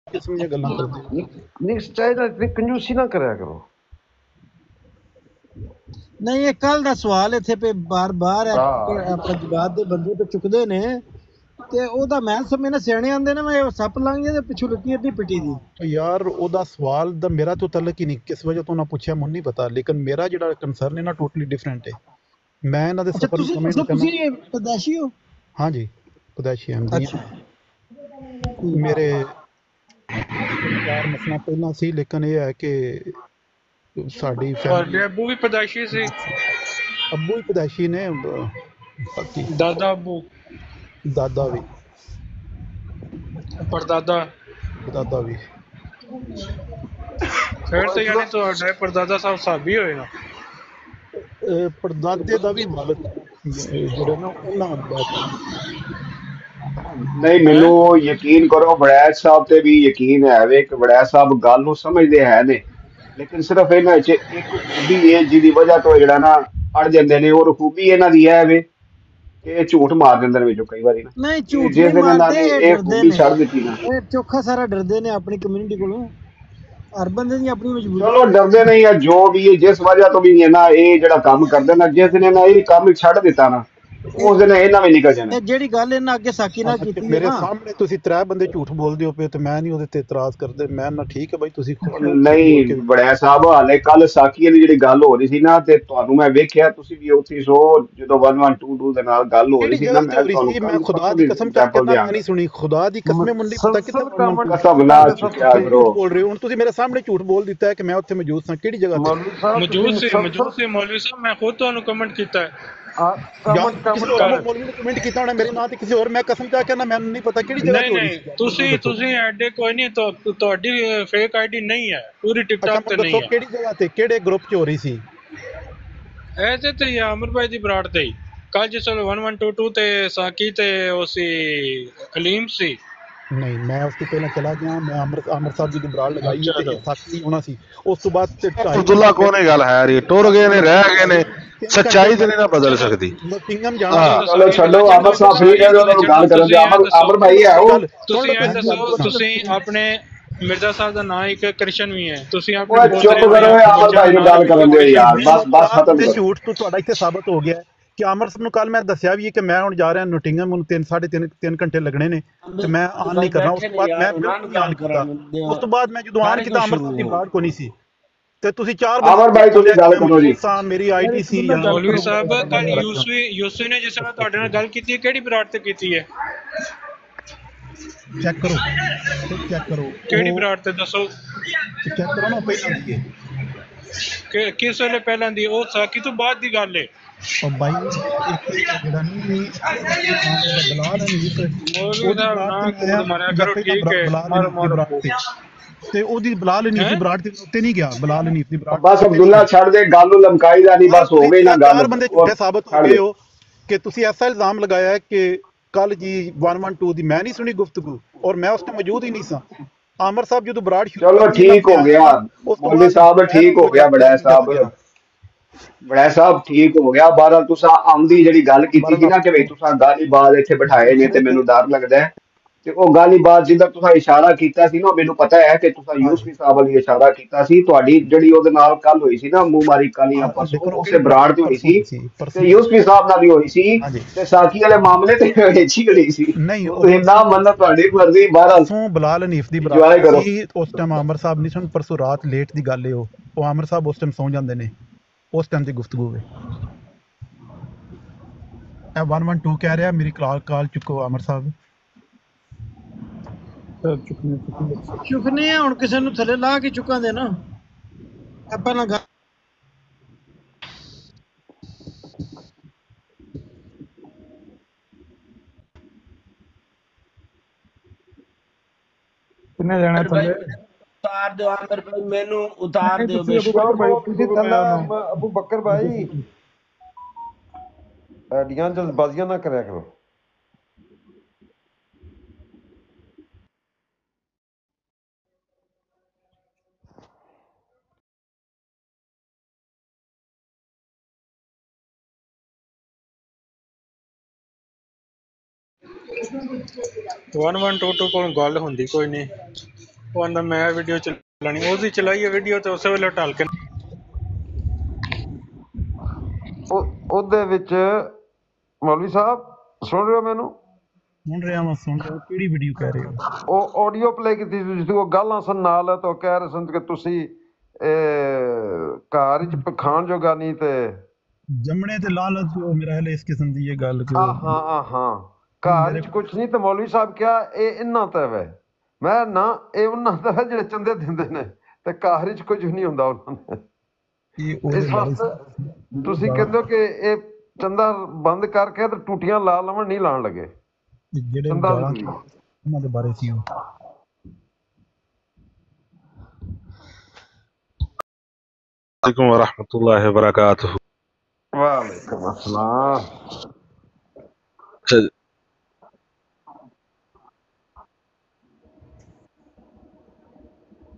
ਕਿਸਮ ਦੀਆਂ ਗੱਲਾਂ ਕਰਦੇ। ਨਹੀਂ, ਸੱਚਾਈ ਨਾਲ ਕੰਜੂਸੀ ਨਾ ਕਰਿਆ ਕਰੋ। ਨਹੀਂ, ਇਹ ਕੱਲ ਦਾ ਸਵਾਲ ਇੱਥੇ ਪੇ ਬਾਰ-ਬਾਰ ਆਪਾਂ ਜਵਾਬ ਦੇ ਬੰਦੇ ਤੇ ਚੁੱਕਦੇ ਨੇ, ਤੇ ਉਹਦਾ ਮੈਂ ਸਮਝਣਾ ਸਿਆਣੇ ਆਂਦੇ ਨੇ ਮੈਂ ਸੱਪ ਲੰਘ ਗਿਆ ਤੇ ਪਿੱਛੋਂ ਲੱਗੀ ਅੱਧੀ ਪਿੱਟੀ ਦੀ। ਯਾਰ ਉਹਦਾ ਸਵਾਲ ਦਾ ਮੇਰਾ ਤੋਂ ਤਲਕ ਹੀ ਨਹੀਂ, ਕਿਸ ਵਜ੍ਹਾ ਤੋਂ ਨਾ ਪੁੱਛਿਆ ਮੈਨੂੰ ਨਹੀਂ ਪਤਾ, ਲੇਕਿਨ ਮੇਰਾ ਜਿਹੜਾ ਕੰਸਰਨ ਹੈ ਨਾ ਟੋਟਲੀ ਡਿਫਰੈਂਟ ਹੈ। ਮੈਂ ਇਹਨਾਂ ਦੇ ਸਫਰ ਨੂੰ ਕਮੈਂਟ ਕਰਨਾ। ਤੁਸੀਂ ਪਦਾਸ਼ੀ ਹੋ? ਹਾਂਜੀ ਪਦਾਸ਼ੀ ਅਹਿਮਦੀ ਹਾਂ। ਮੇਰੇ ਚਾਰ ਮਸਲਾ ਪਹਿਲਾਂ ਸੀ, ਲੇਕਿਨ ਇਹ ਹੈ ਕਿ ਸਾਡੀ ਤੁਹਾਡੇ ਅੱਬੂ ਵੀ ਪਦਾਸ਼ੀ ਸੀ? ਅੱਬੂ ਹੀ ਪਦਾਸ਼ੀ ਨੇ, ਦਾਦਾ ਅੱਬੂ? ਦਾਦਾ ਵੀ, ਪੜਦਾਦਾ ਵੀ। ਫਿਰ ਤਾਂ ਯਾਨੀ ਤੁਹਾਡੇ ਪੜਦਾਦਾ ਸਾਹਿਬ ਸਾਬੀ ਹੋਏ ਨਾ। ਪੜਦਾਦੇ ਦਾ ਵੀ ਮਾਲਕ ਜਿਹੜਾ ਨਾ ਉਹਨਾਂ ਦਾ। ਨਹੀਂ, ਮੈਨੂੰ ਯਕੀਨ ਕਰੋ, ਵੜੈਚ ਸਾਹਿਬ ਤੇ ਵੀ ਯਕੀਨ ਹੈ ਵੇ ਕਿ ਵੜੈਚ ਸਾਹਿਬ ਗੱਲ ਨੂੰ ਸਮਝਦੇ ਹੈ ਨੇ, ਲੇਕਿਨ ਸਿਰਫ ਇਹਨਾਂ 'ਚ ਇੱਕ ਖੂਬੀ ਹੈ ਜਿਹਦੀ ਵਜ੍ਹਾ ਤੋਂ ਜਿਹੜਾ ਨਾ ਅੜ ਜਾਂਦੇ ਨੇ। ਔਰ ਖੂਬੀ ਇਹਨਾਂ ਦੀ ਹੈ ਵੇ ਕਿ ਇਹ ਝੂਠ ਮਾਰ ਦਿੰਦੇ ਨੇ ਵਿੱਚੋਂ ਕਈ ਵਾਰੀ ਨਾ। ਨਹੀਂ, ਝੂਠ ਨਹੀਂ ਮਾਰਦੇ, ਇਹ ਖੂਬੀ ਛੱਡ ਦਿੱਤੀ ਨਾ, ਇਹ ਚੋਖਾ ਸਾਰਾ ਡਰਦੇ ਨੇ ਆਪਣੀ ਕਮਿਊਨਿਟੀ ਕੋਲੋਂ। ਹਰ ਬੰਦੇ ਦੀ ਆਪਣੀ ਮਜਬੂਰੀ। ਚਲੋ ਡਰਦੇ ਨਹੀਂ ਆ ਜੋ ਵੀ ਹੈ, ਜਿਸ ਵਜ੍ਹਾ ਤੋਂ ਵੀ ਨਾ ਇਹ ਜਿਹੜਾ ਕੰਮ ਕਰਦੇ ਨਾ, ਜਿਸ ਨੇ ਨਾ ਇਹ ਕੰਮ ਛੱਡ ਦਿੱਤਾ ਨਾ, ਉਸ ਦਿਨ ਇਹਨਾਂ ਵੀ ਨਿਕਲ ਜਾਣਾ। ਜਿਹੜੀ ਗੱਲ ਇਹਨਾਂ ਅੱਗੇ ਸਾਕੀ ਨਾਲ ਕੀਤੀ ਮੇਰੇ ਸਾਹਮਣੇ ਤੁਸੀਂ 3 ਬੰਦੇ ਝੂਠ ਬੋਲਦੇ ਹੋ ਪਏ ਤੇ ਮੈਂ ਨਹੀਂ ਉਹਦੇ ਤੇ ਇਤਰਾਜ਼ ਕਰਦੇ। ਮੈਂ ਨਾ ਠੀਕ ਹੈ ਬਾਈ, ਤੁਸੀਂ ਨਹੀਂ ਵੜੈਚ ਸਾਹਿਬ, ਹਾਲੇ ਕੱਲ ਸਾਕੀ ਦੀ ਜਿਹੜੀ ਗੱਲ ਹੋ ਰਹੀ ਸੀ ਨਾ, ਤੇ ਤੁਹਾਨੂੰ ਮੈਂ ਵੇਖਿਆ, ਤੁਸੀਂ ਵੀ ਉੱਥੇ ਸੋ ਜਦੋਂ 1122 ਦੇ ਨਾਲ ਗੱਲ ਹੋ ਰਹੀ ਸੀ ਨਾ, ਮੈਂ ਖੁਦਾ ਦੀ ਕਸਮ ਚਾ ਕੇ ਮੈਂ ਨਹੀਂ ਸੁਣੀ। ਖੁਦਾ ਦੀ ਕਸਮ ਮੁੰਡੀ ਪਤਾ ਕਿੱਥੇ ਬੋਲ ਰਹੇ ਹੋ। ਹੁਣ ਤੁਸੀਂ ਮੇਰੇ ਸਾਹਮਣੇ ਝੂਠ ਬੋਲ ਦਿੱਤਾ ਹੈ ਕਿ ਮੈਂ ਉੱਥੇ ਮੌਜੂਦ ਸਾਂ। ਕਿਹੜੀ ਜਗ੍ਹਾ ਮੌਜੂਦ ਸੀ ਮੌਲਵੀ ਸਾਹਿਬ? ਮੈਂ ਖੁਦ ਤੁਹਾਨੂੰ ਕਮੈਂਟ ਕੀਤਾ ਹੈ। ਕਮੈਂਟ ਕੀਤਾ ਹੋਣਾ ਮੇਰੇ ਨਾਂ ਤੇ ਕਿਸੇ ਹੋਰ। ਮੈਂ ਕਸਮ ਚਾ ਕੇ ਨਾ, ਮੈਨੂੰ ਨਹੀਂ ਪਤਾ ਕਿਹੜੀ ਜਗ੍ਹਾ ਤੇ ਤੁਸੀਂ ਐਡੇ ਕੋਈ ਨਹੀਂ, ਤੁਹਾਡੀ ਫੇਕ ਆਈਡੀ ਨਹੀਂ ਹੈ, ਪੂਰੀ ਟਿਕਟੌਕ ਤੇ ਨਹੀਂ ਹੈ। ਕਿਹੜੀ ਜਗ੍ਹਾ ਤੇ, ਕਿਹੜੇ ਗਰੁੱਪ 'ਚ ਹੋ ਰਹੀ ਸੀ? ਐਸੇ ਤੇ ਆਮਰ ਭਾਈ ਦੀ ਬਰਾੜ ਤੇ ਹੀ ਕੱਲ ਜਿਸ ਵੇਲੇ 1122 ਤੇ ਸਾਕੀ ਤੇ ਉਹ ਸੀ ਕਲੀਮ ਸੀ। ਨਹੀਂ, ਮੈਂ ਉਸ ਤੋਂ ਪਹਿਲਾਂ ਚਲਾ ਗਿਆ। ਮੈਂ ਆਮਰ ਸਾਹਿਬ ਜੀ ਦੀ ਬਰਾੜ ਲਗਾਈ ਤੇ ਸਾਕੀ ਹੋਣਾ ਸੀ। ਉਸ ਤੋਂ ਬਾਅਦ ਤੇ ਅਬਦੁੱਲਾ ਕੋਣ ਇਹ ਗੱਲ ਹੈ ਰੀ ਟੁਰ ਗਏ ਨੇ, ਰਹਿ ਗਏ ਨੇ, ਸੱਚਾਈ ਤੇ ਨਹੀਂ ਨਾ ਬਦਲ ਸਕਦੀ। ਚਲੋ ਛੱਡੋ, ਆਮਰ ਸਾਹਿਬ ਫ੍ਰੀ ਹੈ, ਉਹਨਾਂ ਨੂੰ ਗੱਲ ਕਰਨ ਦੇ। ਆਮਰ ਭਾਈ ਹੈ ਉਹ। ਤੁਸੀਂ ਇਹ ਦੱਸੋ, ਤੁਸੀਂ ਆਪਣੇ ਮਿਰਜ਼ਾ ਸਾਹਿਬ ਦਾ ਨਾਂ ਇੱਕ ਕ੍ਰਿਸ਼ਨ ਵੀ ਹੈ, ਤੁਸੀਂ ਆਪਣੇ ਚੁੱਪ ਕਰੋ, ਆਮਰ ਭਾਈ ਨੂੰ ਗੱਲ ਕਰਨ ਦੇ ਯਾਰ, ਬਸ ਖਤਮ ਕਰੋ। ਝੂਠ ਤੋਂ ਤੁਹਾਡਾ ਇੱਥੇ ਸਾਬਤ ਹੋ ਗਿਆ ਕਿ ਆਮਰ ਸਾਹਿਬ ਨੂੰ ਕੱਲ ਮੈਂ ਦੱਸਿਆ ਵੀ ਕਿ ਮੈਂ ਹੁਣ ਜਾ ਰਿਹਾ ਨੋਟਿੰਗਮ, ਮੈਨੂੰ 3.5 ਘੰਟੇ ਲੱਗਣੇ ਨੇ ਤੇ ਮੈਂ ਆਨ ਨਹੀਂ ਕਰਨਾ। ਉਸ ਤੋਂ ਬਾਅਦ ਮੈਂ ਬਿਲਕੁਲ ਆਨ ਕੀਤਾ। ਉਸ ਤੋਂ ਬਾਅਦ ਮੈਂ ਜਦੋਂ ਆਨ ਕੀਤਾ, ਆਮਰ ਸਾਹਿਬ ਦੀ ਬਰਾੜ ਕੋ ਨਹੀਂ ਸੀ ਤੇ ਤੁਸੀਂ 4 ਆਮਰ ਭਾਈ ਤੁਸੀਂ ਗੱਲ ਕਰੋ ਜੀ। ਮੇਰੀ ਆਈਡੀ ਸੀ। ਮੌਲਵੀ ਸਾਹਿਬ ਕੱਲ ਯੂਸਫੀ ਨੇ ਜਿਸ ਨਾਲ ਤੁਹਾਡੇ ਨਾਲ ਗੱਲ ਕੀਤੀ ਹੈ, ਕਿਹੜੀ ਬਰਾੜ ਤੇ ਕੀਤੀ ਹੈ? ਚੈੱਕ ਕਰੋ, ਕਿਹੜੀ ਬਰਾੜ ਤੇ ਦੱਸੋ। ਚੈੱਕ ਕਰੋ ਨਾ ਪਹਿਲਾਂ ਦੀ ਕਿਸ ਵੇਲੇ ਪਹਿਲਾਂ ਦੀ? ਉਹ ਸਾਕੀ ਤੋਂ ਬਾਅਦ ਦੀ ਗੱਲ ਹੈ। और भाई एक ਜਿਹੜਾ ਨਹੀਂ ਆਮ ਦਾ ਬਲਾਲ ਹਨੀਫ मौलवी ਉਹਦੀ साहब ਬਰਾਤ ना ਤੇ कूद ਆਇਆ मारा ਜਾਂ करो ਪਹਿਲਾਂ ठीक है ਬਲਾਲ मारो ਹਨੀਫ ਦੀ मारो ਬਰਾਤ कूद ਤੇ ਉਹਦੀ ਬਲਾਲ ਹਨੀਫ ਦੀ हैं ਬਰਾਤ ਤੇ ਉੱਤੇ ਨਹੀਂ ਗਿਆ ਬਲਾਲ ਹਨੀਫ ਦੀ ਬਰਾਤ ਬਸ ਉੱਤੇ ਨਹੀਂ ਅਬਦੁੱਲਾ ਗਿਆ ਛੱਡ ਦੇ ਗੱਲ ਨੂੰ ਲਮਕਾਈ ਦਾ ਨਹੀਂ ਹਾਂ ਬਸ ਹੋ ਤੁਸੀਂ ਗਈ ਨਾ ਗੱਲ ਚਾਰ ਬੰਦੇ ਉਹ ਝੂਠੇ ਸਾਬਤ ਹੋ ਛੱਡ ਗਏ ਦੇ ਹੋ ਕਿ ਤੁਸੀਂ ਐਸਾ ਇਲਜ਼ਾਮ ਲਗਾਇਆ ਹੈ ਕਿ ਕੱਲ ਜੀ 112 ਦੀ ਮੈਂ ਨਹੀਂ ਸੁਣੀ ਗੁਫ਼ਤਗੂ ਔਰ ਮੈਂ ਉਸ ਤੇ ਮੌਜੂਦ ਹੀ ਨਹੀਂ ਸਾਂ ਆਮਰ ਸਾਹਿਬ ਜਦੋਂ ਬਰਾੜ ਸ਼ੁਰੂ ਚਲੋ ਕਰਨੀ ਮੈਂ ਠੀਕ ਹੋ ਉੱਥੇ ਗਿਆ ਆਇਆ ਉਸ ਤੋਂ ਮੌਲਵੀ ਬਾਅਦ ਸਾਹਿਬ ਮੈਂ ਠੀਕ ਹੋ ਕੋਈ ਗਿਆ ਬੜਾ ਜਦ ਸਾਹਿਬ ਗਿਆ ਬੜਾ ਸਾਹਿਬ ਠੀਕ ਹੋ ਗਿਆ ਬਾਹਰ ਤੁਸੀਂ ਆਮਦੀ ਜਿਹੜੀ ਗੱਲ ਕੀਤੀ ਸੀ ਬਰਲ ਨਾ ਕਿ ਵੀ ਤੁਸੀਂ ਗਾਲੀ ਬਾਤ ਇੱਥੇ ਬਿਠਾਏ ਨੇ ਤੇ ਦੂਸਰੇ ਤੇ ਮੈਨੂੰ ਡਰ ਲੱਗਦਾ ਹੈ ਤੇ ਉਹ ਗਾਲੀ ਬਾਤ ਜਿੱਦਾਂ ਤੁਸੀਂ ਇਸ਼ਾਰਾ ਕੀਤਾ ਸੀ ਨਾ ਮੈਨੂੰ ਪਤਾ ਹੈ ਕਿ ਤੁਸੀਂ ਹਾਂਜੀ ਯੂਸਫੀ ਸਾਹਿਬ ਵਾਲੀ ਇਸ਼ਾਰਾ ਕੀਤਾ ਸੀ ਤੁਹਾਡੀ ਜਿਹੜੀ ਉਹਦੇ ਨਾਲ ਕੱਲ ਹੋਈ ਸੀ ਨਾ ਮੂੰਹ ਮਾਰੀ ਕੱਲ ਜਾਂ ਹਾਂ ਪਰਸੋਂ ਦੇਖੋ ਉਸੇ ਕਿਹੜੀ ਬਰਾੜ ਤੇ ਹੋਈ ਪਰਸੋਂ ਸੀ ਦੀ ਸੀ ਤੇ ਪਰਸੋਂ ਯੂਸਫੀ ਸਾਹਿਬ ਨਾਲ ਵੀ ਹੋਈ ਸੀ ਹਾਂਜੀ ਤੇ ਸਾਕੀ ਵਾਲੇ ਮਾਮਲੇ ਤੇ ਵਿੱਚ ਹੀ ਹੋਈ ਸੀ ਨਹੀਂ ਉਹ ਉਹ ਤੁਸੀਂ ਨਾ ਮੰਨੋ ਤੁਹਾਡੀ ਮਰਜ਼ੀ ਬਾਹਰ ਪਰਸੋਂ ਬਲਾਲ ਹਨੀਫ ਦੀ ਬਰਾਤ ਇੰਜੋਏ ਕਰੋ ਸੀ ਉਸ ਟਾਈਮ ਆਮਰ ਸਾਹਿਬ ਨਹੀਂ ਸਨ ਪਰਸੋਂ ਰਾਤ ਲੇਟ ਦੀ ਗੱਲ ਏ ਉਹ ਆਮਰ ਸਾਹਿਬ ਉਸ ਟਾਈਮ ਸੌਂ ਜਾਂਦੇ ਨੇ ਉਸ ਟਾਈਮ ਦੀ ਗੁਫ਼ਤਗੂ ਹੈ ਇਹ 112 ਕਹਿ ਰਿਹਾ ਮੇਰੀ ਕਾਲ ਚੁੱਕੋ ਆਮਰ ਸਾਹਿਬ ਚੁੱਕਨੇ ਆ ਹੁਣ ਕਿਸੇ ਨੂੰ ਥੱਲੇ ਲਾ ਕੇ ਚੁੱਕਾਂ ਦੇ ਨਾ ਇਹ ਪਹਿਲਾਂ ਕਿੰਨੇ ਜਾਣੇ ਥੱਲੇ ਉਤਾਰ ਦਿਓ ਆਮਰ ਭਾਈ ਮੈਨੂੰ ਉਤਾਰ ਦਿਓ ਤੁਸੀਂ ਅਬੂ ਬਕਰ ਭਾਈ ਤੁਸੀਂ ਥੱਲੇ ਅਬੂ ਬਕਰ ਭਾਈ ਐਡੀਆਂ ਜਲਦਬਾਜ਼ੀਆਂ ਨਾ ਕਰਿਆ ਕਰੋ वन वन टू टू को गल होंदी कोई नहीं वो आंदा मैं वीडियो चलानी उसदी चलाई है वीडियो तो उस वेले टाल के ਉਹਦੇ ਵਿੱਚ ਮੌਲਵੀ ਸਾਹਿਬ ਸੁਣ ਰਹੇ ਹੋ ਮੈਨੂੰ ਸੁਣ ਰਿਹਾ ਮੈਂ ਸੁਣ ਰਿਹਾ ਕਿਹੜੀ ਵੀਡੀਓ ਕਹਿ ਰਹੇ ਹੋ ਉਹ ਆਡੀਓ ਪਲੇ ਕੀਤੀ ਤੁਸੀਂ ਉਹ ਗਾਲਾਂ ਸਨ ਨਾਲ ਤਾਂ ਕਹਿ ਰਹੇ ਸਨ ਕਿ ਤੁਸੀਂ ਘਰ ਚ ਖਾਣ ਜੋਗਾ ਨਹੀਂ ਤੇ ਜੰਮਣੇ ਤੇ ਲਾਲਚ ਉਹ ਮੇਰਾ ਹਲੇ ਇਸ ਕਿਸਮ ਦੀ ਇਹ ਗੱਲ ਕਿ ਹਾਂ ਘਰ ਚ ਕੁਛ ਨਹੀਂ ਤੇ ਮੌਲਵੀ ਸਾਹਿਬ ਕਿਹਾ ਇਹ ਇਹਨਾਂ ਤੇ ਵੈ ਮੈਂ ਨਾ ਇਹ ਉਹਨਾਂ ਦਾ ਹੈ ਜਿਹੜੇ ਚੰਦੇ ਦਿੰਦੇ ਨੇ ਤੇ ਘਰ ਚ ਕੁਝ ਨਹੀਂ ਹੁੰਦਾ ਉਹਨਾਂ ਨੇ ਇਸ ਵਾਸਤੇ ਤੁਸੀਂ ਕਹਿੰਦੇ ਹੋ ਕਿ ਇਹ ਚੰਦਾ ਬੰਦ ਕਰਕੇ ਤੇ ਟੂਟੀਆਂ ਲਾ ਲਵਣ ਨਹੀਂ ਲਾਣ ਲੱਗੇ ਜਿਹੜੇ ਉਹਨਾਂ ਦੇ ਬਾਰੇ ਸੀ ਉਹ वालेकुम वरहमतुल्लाहि वबरकातुहू वालेकुम अस्सलाम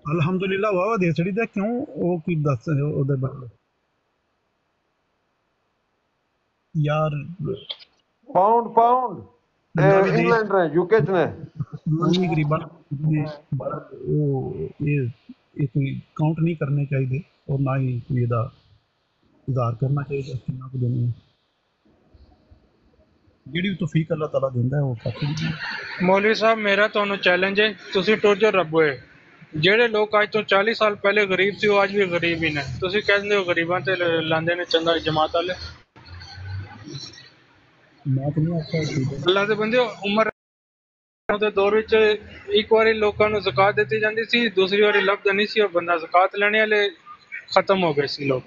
ਅਲਹਮਦੁਲਿਲਾ ਵਾਹ ਦੇਸੜੀ ਦਾ ਕਿਉਂ ਉਹ ਕੀ ਦੱਸ ਉਹਦੇ ਬਾਰੇ ਯਾਰ ਪਾਉਂਡ ਇੰਗਲੈਂਡ ਨੇ ਯੂਕੇ ਚ ਨੇ ਨਹੀਂ ਗਰੀਬਾਂ ਉਹ ਇਹ ਕੋਈ ਕਾਊਂਟ ਨਹੀਂ ਕਰਨੇ ਚਾਹੀਦੇ ਔਰ ਨਾ ਹੀ ਕੋਈ ਇਹਦਾ ਇਜ਼ਹਾਰ ਕਰਨਾ ਚਾਹੀਦਾ ਕਿੰਨਾ ਕੁ ਦੇਣੀ ਜਿਹੜੀ ਤੌਫੀਕ ਅੱਲਾਹ ਤਾਲਾ ਦਿੰਦਾ ਹੈ ਉਹ ਕਾਫੀ मौलवी साहब मेरा ਤੁਹਾਨੂੰ ਚੈਲੰਜ ਹੈ ਤੁਸੀਂ ਟੋਜੋ ਰੱਬੋ ਹੈ ਜਿਹੜੇ ਲੋਕ ਅੱਜ ਤੋਂ 40 ਸਾਲ ਪਹਿਲੇ ਗਰੀਬ ਸੀ ਉਹ ਅੱਜ ਵੀ ਗਰੀਬ ਹੀ ਨੇ ਤੁਸੀਂ ਕਹਿੰਦੇ ਹੋ ਗਰੀਬਾਂ ਤੇ ਲਾਂਦੇ ਨੇ ਚੰਗਾ ਜਮਾਤ ਵਾਲੇ ਮੈਂ ਤਾਂ ਨਹੀਂ ਆਖਿਆ ਅੱਲਾਹ ਦੇ ਬੰਦੇ ਉਮਰ ਦੇ ਦੌਰ ਵਿੱਚ ਇੱਕ ਵਾਰੀ ਲੋਕਾਂ ਨੂੰ ਜ਼ਕਾਤ ਦਿੱਤੀ ਜਾਂਦੀ ਸੀ ਦੂਸਰੀ ਵਾਰੀ ਲੱਭਦਾ ਨਹੀਂ ਸੀ ਉਹ ਬੰਦਾ ਜ਼ਕਾਤ ਲੈਣੇ ਵਾਲੇ ਖਤਮ ਹੋ ਗਏ ਸੀ ਲੋਕ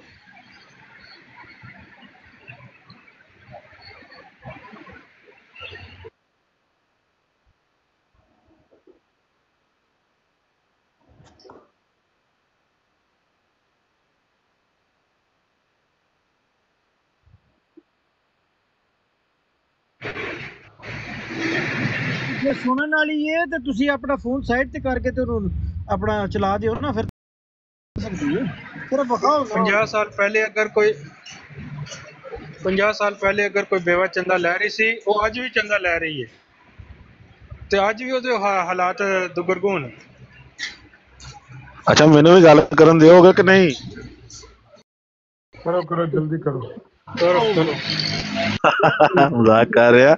ਜੇ ਸੁਣਨ ਵਾਲੀ ਇਹ ਤੇ ਤੁਸੀਂ ਆਪਣਾ ਫੋਨ ਸਾਈਡ ਤੇ ਕਰਕੇ ਤੇ ਉਹਨੂੰ ਆਪਣਾ ਚਲਾ ਦਿਓ ਨਾ ਫਿਰ ਸਕਦੀ ਹੈ ਸਿਰਫ ਵਿਖਾਓ 50 ਸਾਲ ਪਹਿਲੇ ਅਗਰ ਕੋਈ 50 ਸਾਲ ਪਹਿਲੇ ਅਗਰ ਕੋਈ ਬੇਵਾ ਚੰਦਾ ਲੈ ਰਹੀ ਸੀ ਉਹ ਅੱਜ ਵੀ ਚੰਦਾ ਲੈ ਰਹੀ ਹੈ ਤੇ ਅੱਜ ਵੀ ਉਹਦੇ ਹਾਲਾਤ ਦੁਗਰਗੂਨ अच्छा मैंने भी गल करन दियोगे कि नहीं करो जल्दी करो मजाक कर रहा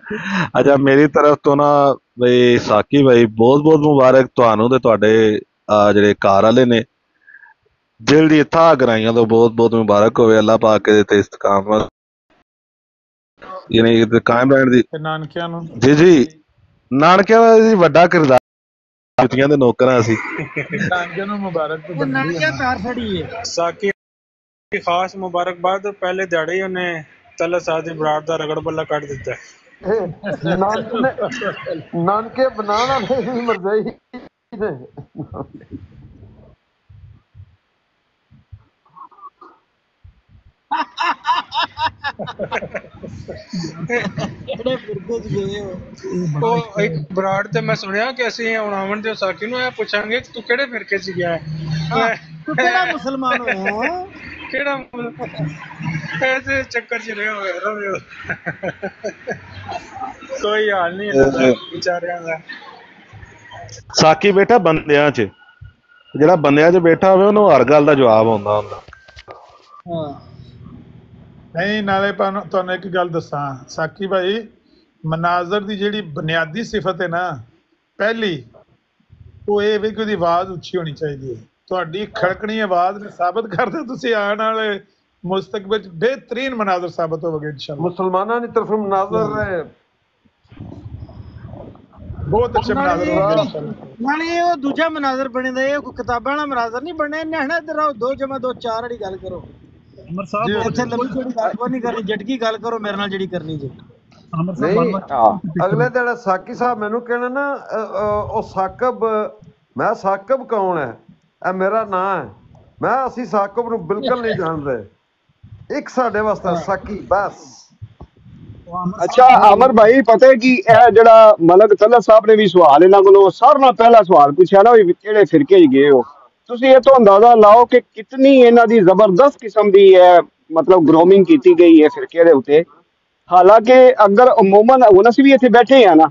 अच्छा मेरी तरफ तो ना भाई साकी भाई बहुत बहुत मुबारक ਤੁਹਾਨੂੰ ਤੇ ਤੁਹਾਡੇ ਜਿਹੜੇ ਕਾਰ ਵਾਲੇ ਨੇ ਦਿਲ ਦੀ ਇੱਥਾ ਗਰਾਈਆਂ ਤੋਂ ਬਹੁਤ ਬਹੁਤ ਮੁਬਾਰਕ ਹੋਵੇ ਅੱਲਾਹ ਪਾਕ ਦੇ ਤੇ ਇਸਤਕਾਮਤ ਯਾਨੀ ਕਾਇਮ ਰਹਿਣ ਦੀ ਨਾਨਕਿਆਂ ਨੂੰ ਜੀ ਨਾਨਕਿਆਂ ਦਾ ਜੀ ਵੱਡਾ ਕਿਰਦਾਰ ਜੁੱਤੀਆਂ ਦੇ ਨੌਕਰਾਂ ਅਸੀਂ ਨਾਨਕਿਆਂ ਨੂੰ ਮੁਬਾਰਕ ਤੇ ਨਾਨਕਿਆਂ ਕਾਰ ਫੜੀ ਹੈ ਸਾਕੀ ਖਾਸ ਮੁਬਾਰਕਬਾਦ ਪਹਿਲੇ ਦਿਹਾੜੇ ਉਹਨੇ तला साहब दी बराड़ दा रगड़ बल्ला कट दिता है। नानके बनाना नहीं मरजाई ने ਕਿਹੜੇ ਫਿਰਕੇ ਚ ਗਏ ਹੋ? ਉਹ ਇੱਕ ਬਰਾੜ ਤੇ ਮੈਂ ਸੁਣਿਆ ਕਿ ਅਸੀਂ ਹੁਣ ਆਵਣ ਦੇ ਸਾਕੀ ਨੂੰ ਇਹ ਪੁੱਛਾਂਗੇ ਕਿ ਤੂੰ ਕਿਹੜੇ ਫਿਰਕੇ ਚ ਗਿਆ ਹੈ, ਤੂੰ ਕਿਹੜਾ ਮੁਸਲਮਾਨ ਹੋਇਆ? ਕਿਹੜਾ ऐसे चक्कर च रहे हो कोई हाल नहीं है बेचारियां दा। ਸਾਕੀ ਬੈਠਾ ਬੰਦਿਆਂ 'ਚ, ਜਿਹੜਾ ਬੰਦਿਆਂ 'ਚ ਬੈਠਾ ਹੋਵੇ ਉਹਨੂੰ ਹਰ ਗੱਲ ਦਾ ਜਵਾਬ ਆਉਂਦਾ ਹੁੰਦਾ। ਹਾਂ ਨਹੀਂ ਨਾਲੇ ਤੁਹਾਨੂੰ ਇੱਕ ਗੱਲ ਦੱਸਾਂ ਸਾਕੀ ਭਾਈ, ਮਨਾਜ਼ਰ ਦੀ ਜਿਹੜੀ ਬੁਨਿਆਦੀ ਸਿਫਤ ਹੈ ਨਾ ਪਹਿਲੀ, ਉਹ ਇਹ ਵੀ ਕਿ ਉਹਦੀ ਆਵਾਜ਼ ਉੱਚੀ ਹੋਣੀ ਚਾਹੀਦੀ ਹੈ। ਤੁਹਾਡੀ ਖੜਕਣੀ ਆਵਾਜ਼ ਨੇ ਸਾਬਤ ਕਰਦਾ ਤੁਸੀਂ ਆਉਣ ਵਾਲੇ ਮੁਸਤਕਬਲ ਚ बेहतरीन मनाजर साबित होगे इंशाल्लाह। मुसलमाना की तरफ मनाजर रहे बहुत अच्छे मनाजर ਨਾਲੇ ਉਹ ਦੂਜਾ ਮਨਾਜ਼ਰ ਬਣਦਾ, ਇਹ ਕੋਈ ਕਿਤਾਬਾਂ ਵਾਲਾ ਮਨਾਜ਼ਰ ਨਹੀਂ ਬਣਿਆ। ਨਿਹਣਾ ਇੱਧਰ ਆਓ, 2 + 2 4 ਵਾਲੀ ਗੱਲ ਕਰੋ। ਅਮਰ ਸਾਹਿਬ ਉੱਥੇ ਲੰਮੀ ਚੌੜੀ ਗੱਲ ਨਹੀਂ ਕਰਨੀ, ਜਟਕੀ ਗੱਲ ਕਰੋ ਮੇਰੇ ਨਾਲ ਜਿਹੜੀ ਕਰਨੀ ਜੇ। ਅਮਰ ਸਾਹਿਬ ਅਗਲੇ ਦਿਨ ਸਾਕੀ ਸਾਹਿਬ ਮੈਨੂੰ ਕਹਿਣਾ ਨਾ ਉਹ ਸਾਕਬ, ਮੈਂ ਸਾਕਬ ਕੌਣ ਹੈ, ਇਹ ਮੇਰਾ ਨਾਂ ਹੈ। ਮੈਂ ਅਸੀਂ ਸਾਕਬ ਨੂੰ ਬਿਲਕੁਲ ਨਹੀਂ ਜਾਣਦੇ, ਇੱਕ ਸਾਡੇ ਵਾਸਤੇ ਸਾਕੀ ਬਸ। ਅੱਛਾ ਅਮਰ ਭਾਈ, ਪਤਾ ਕੀ ਇਹ ਜਿਹੜਾ ਮਲਕ ਤਲਤ ਸਾਹਿਬ ਨੇ ਵੀ ਸਵਾਲ ਇਹਨਾਂ ਕੋਲੋਂ ਸਾਰਿਆਂ ਨਾਲ ਪਹਿਲਾ ਸਵਾਲ ਪੁੱਛਿਆ ਨਾ ਵੀ ਕਿਹੜੇ ਫਿਰਕੇ 'ਚ ਗਏ ਹੋ, ਤੁਸੀਂ ਇਹ ਤੋਂ ਅੰਦਾਜ਼ਾ ਲਾਓ ਕਿ ਕਿਤਨੀ ਇਹਨਾਂ ਦੀ ਜ਼ਬਰਦਸਤ ਕਿਸਮ ਦੀ ਹੈ ਮਤਲਬ ਗਰੋਮਿੰਗ ਕੀਤੀ ਗਈ ਹੈ ਫਿਰਕੇ ਦੇ ਉੱਤੇ। ਹਾਲਾਂਕਿ ਅਗਰ ਅਮੂਮਨ ਹੁਣ ਅਸੀਂ ਵੀ ਇੱਥੇ ਬੈਠੇ ਆ ਨਾ,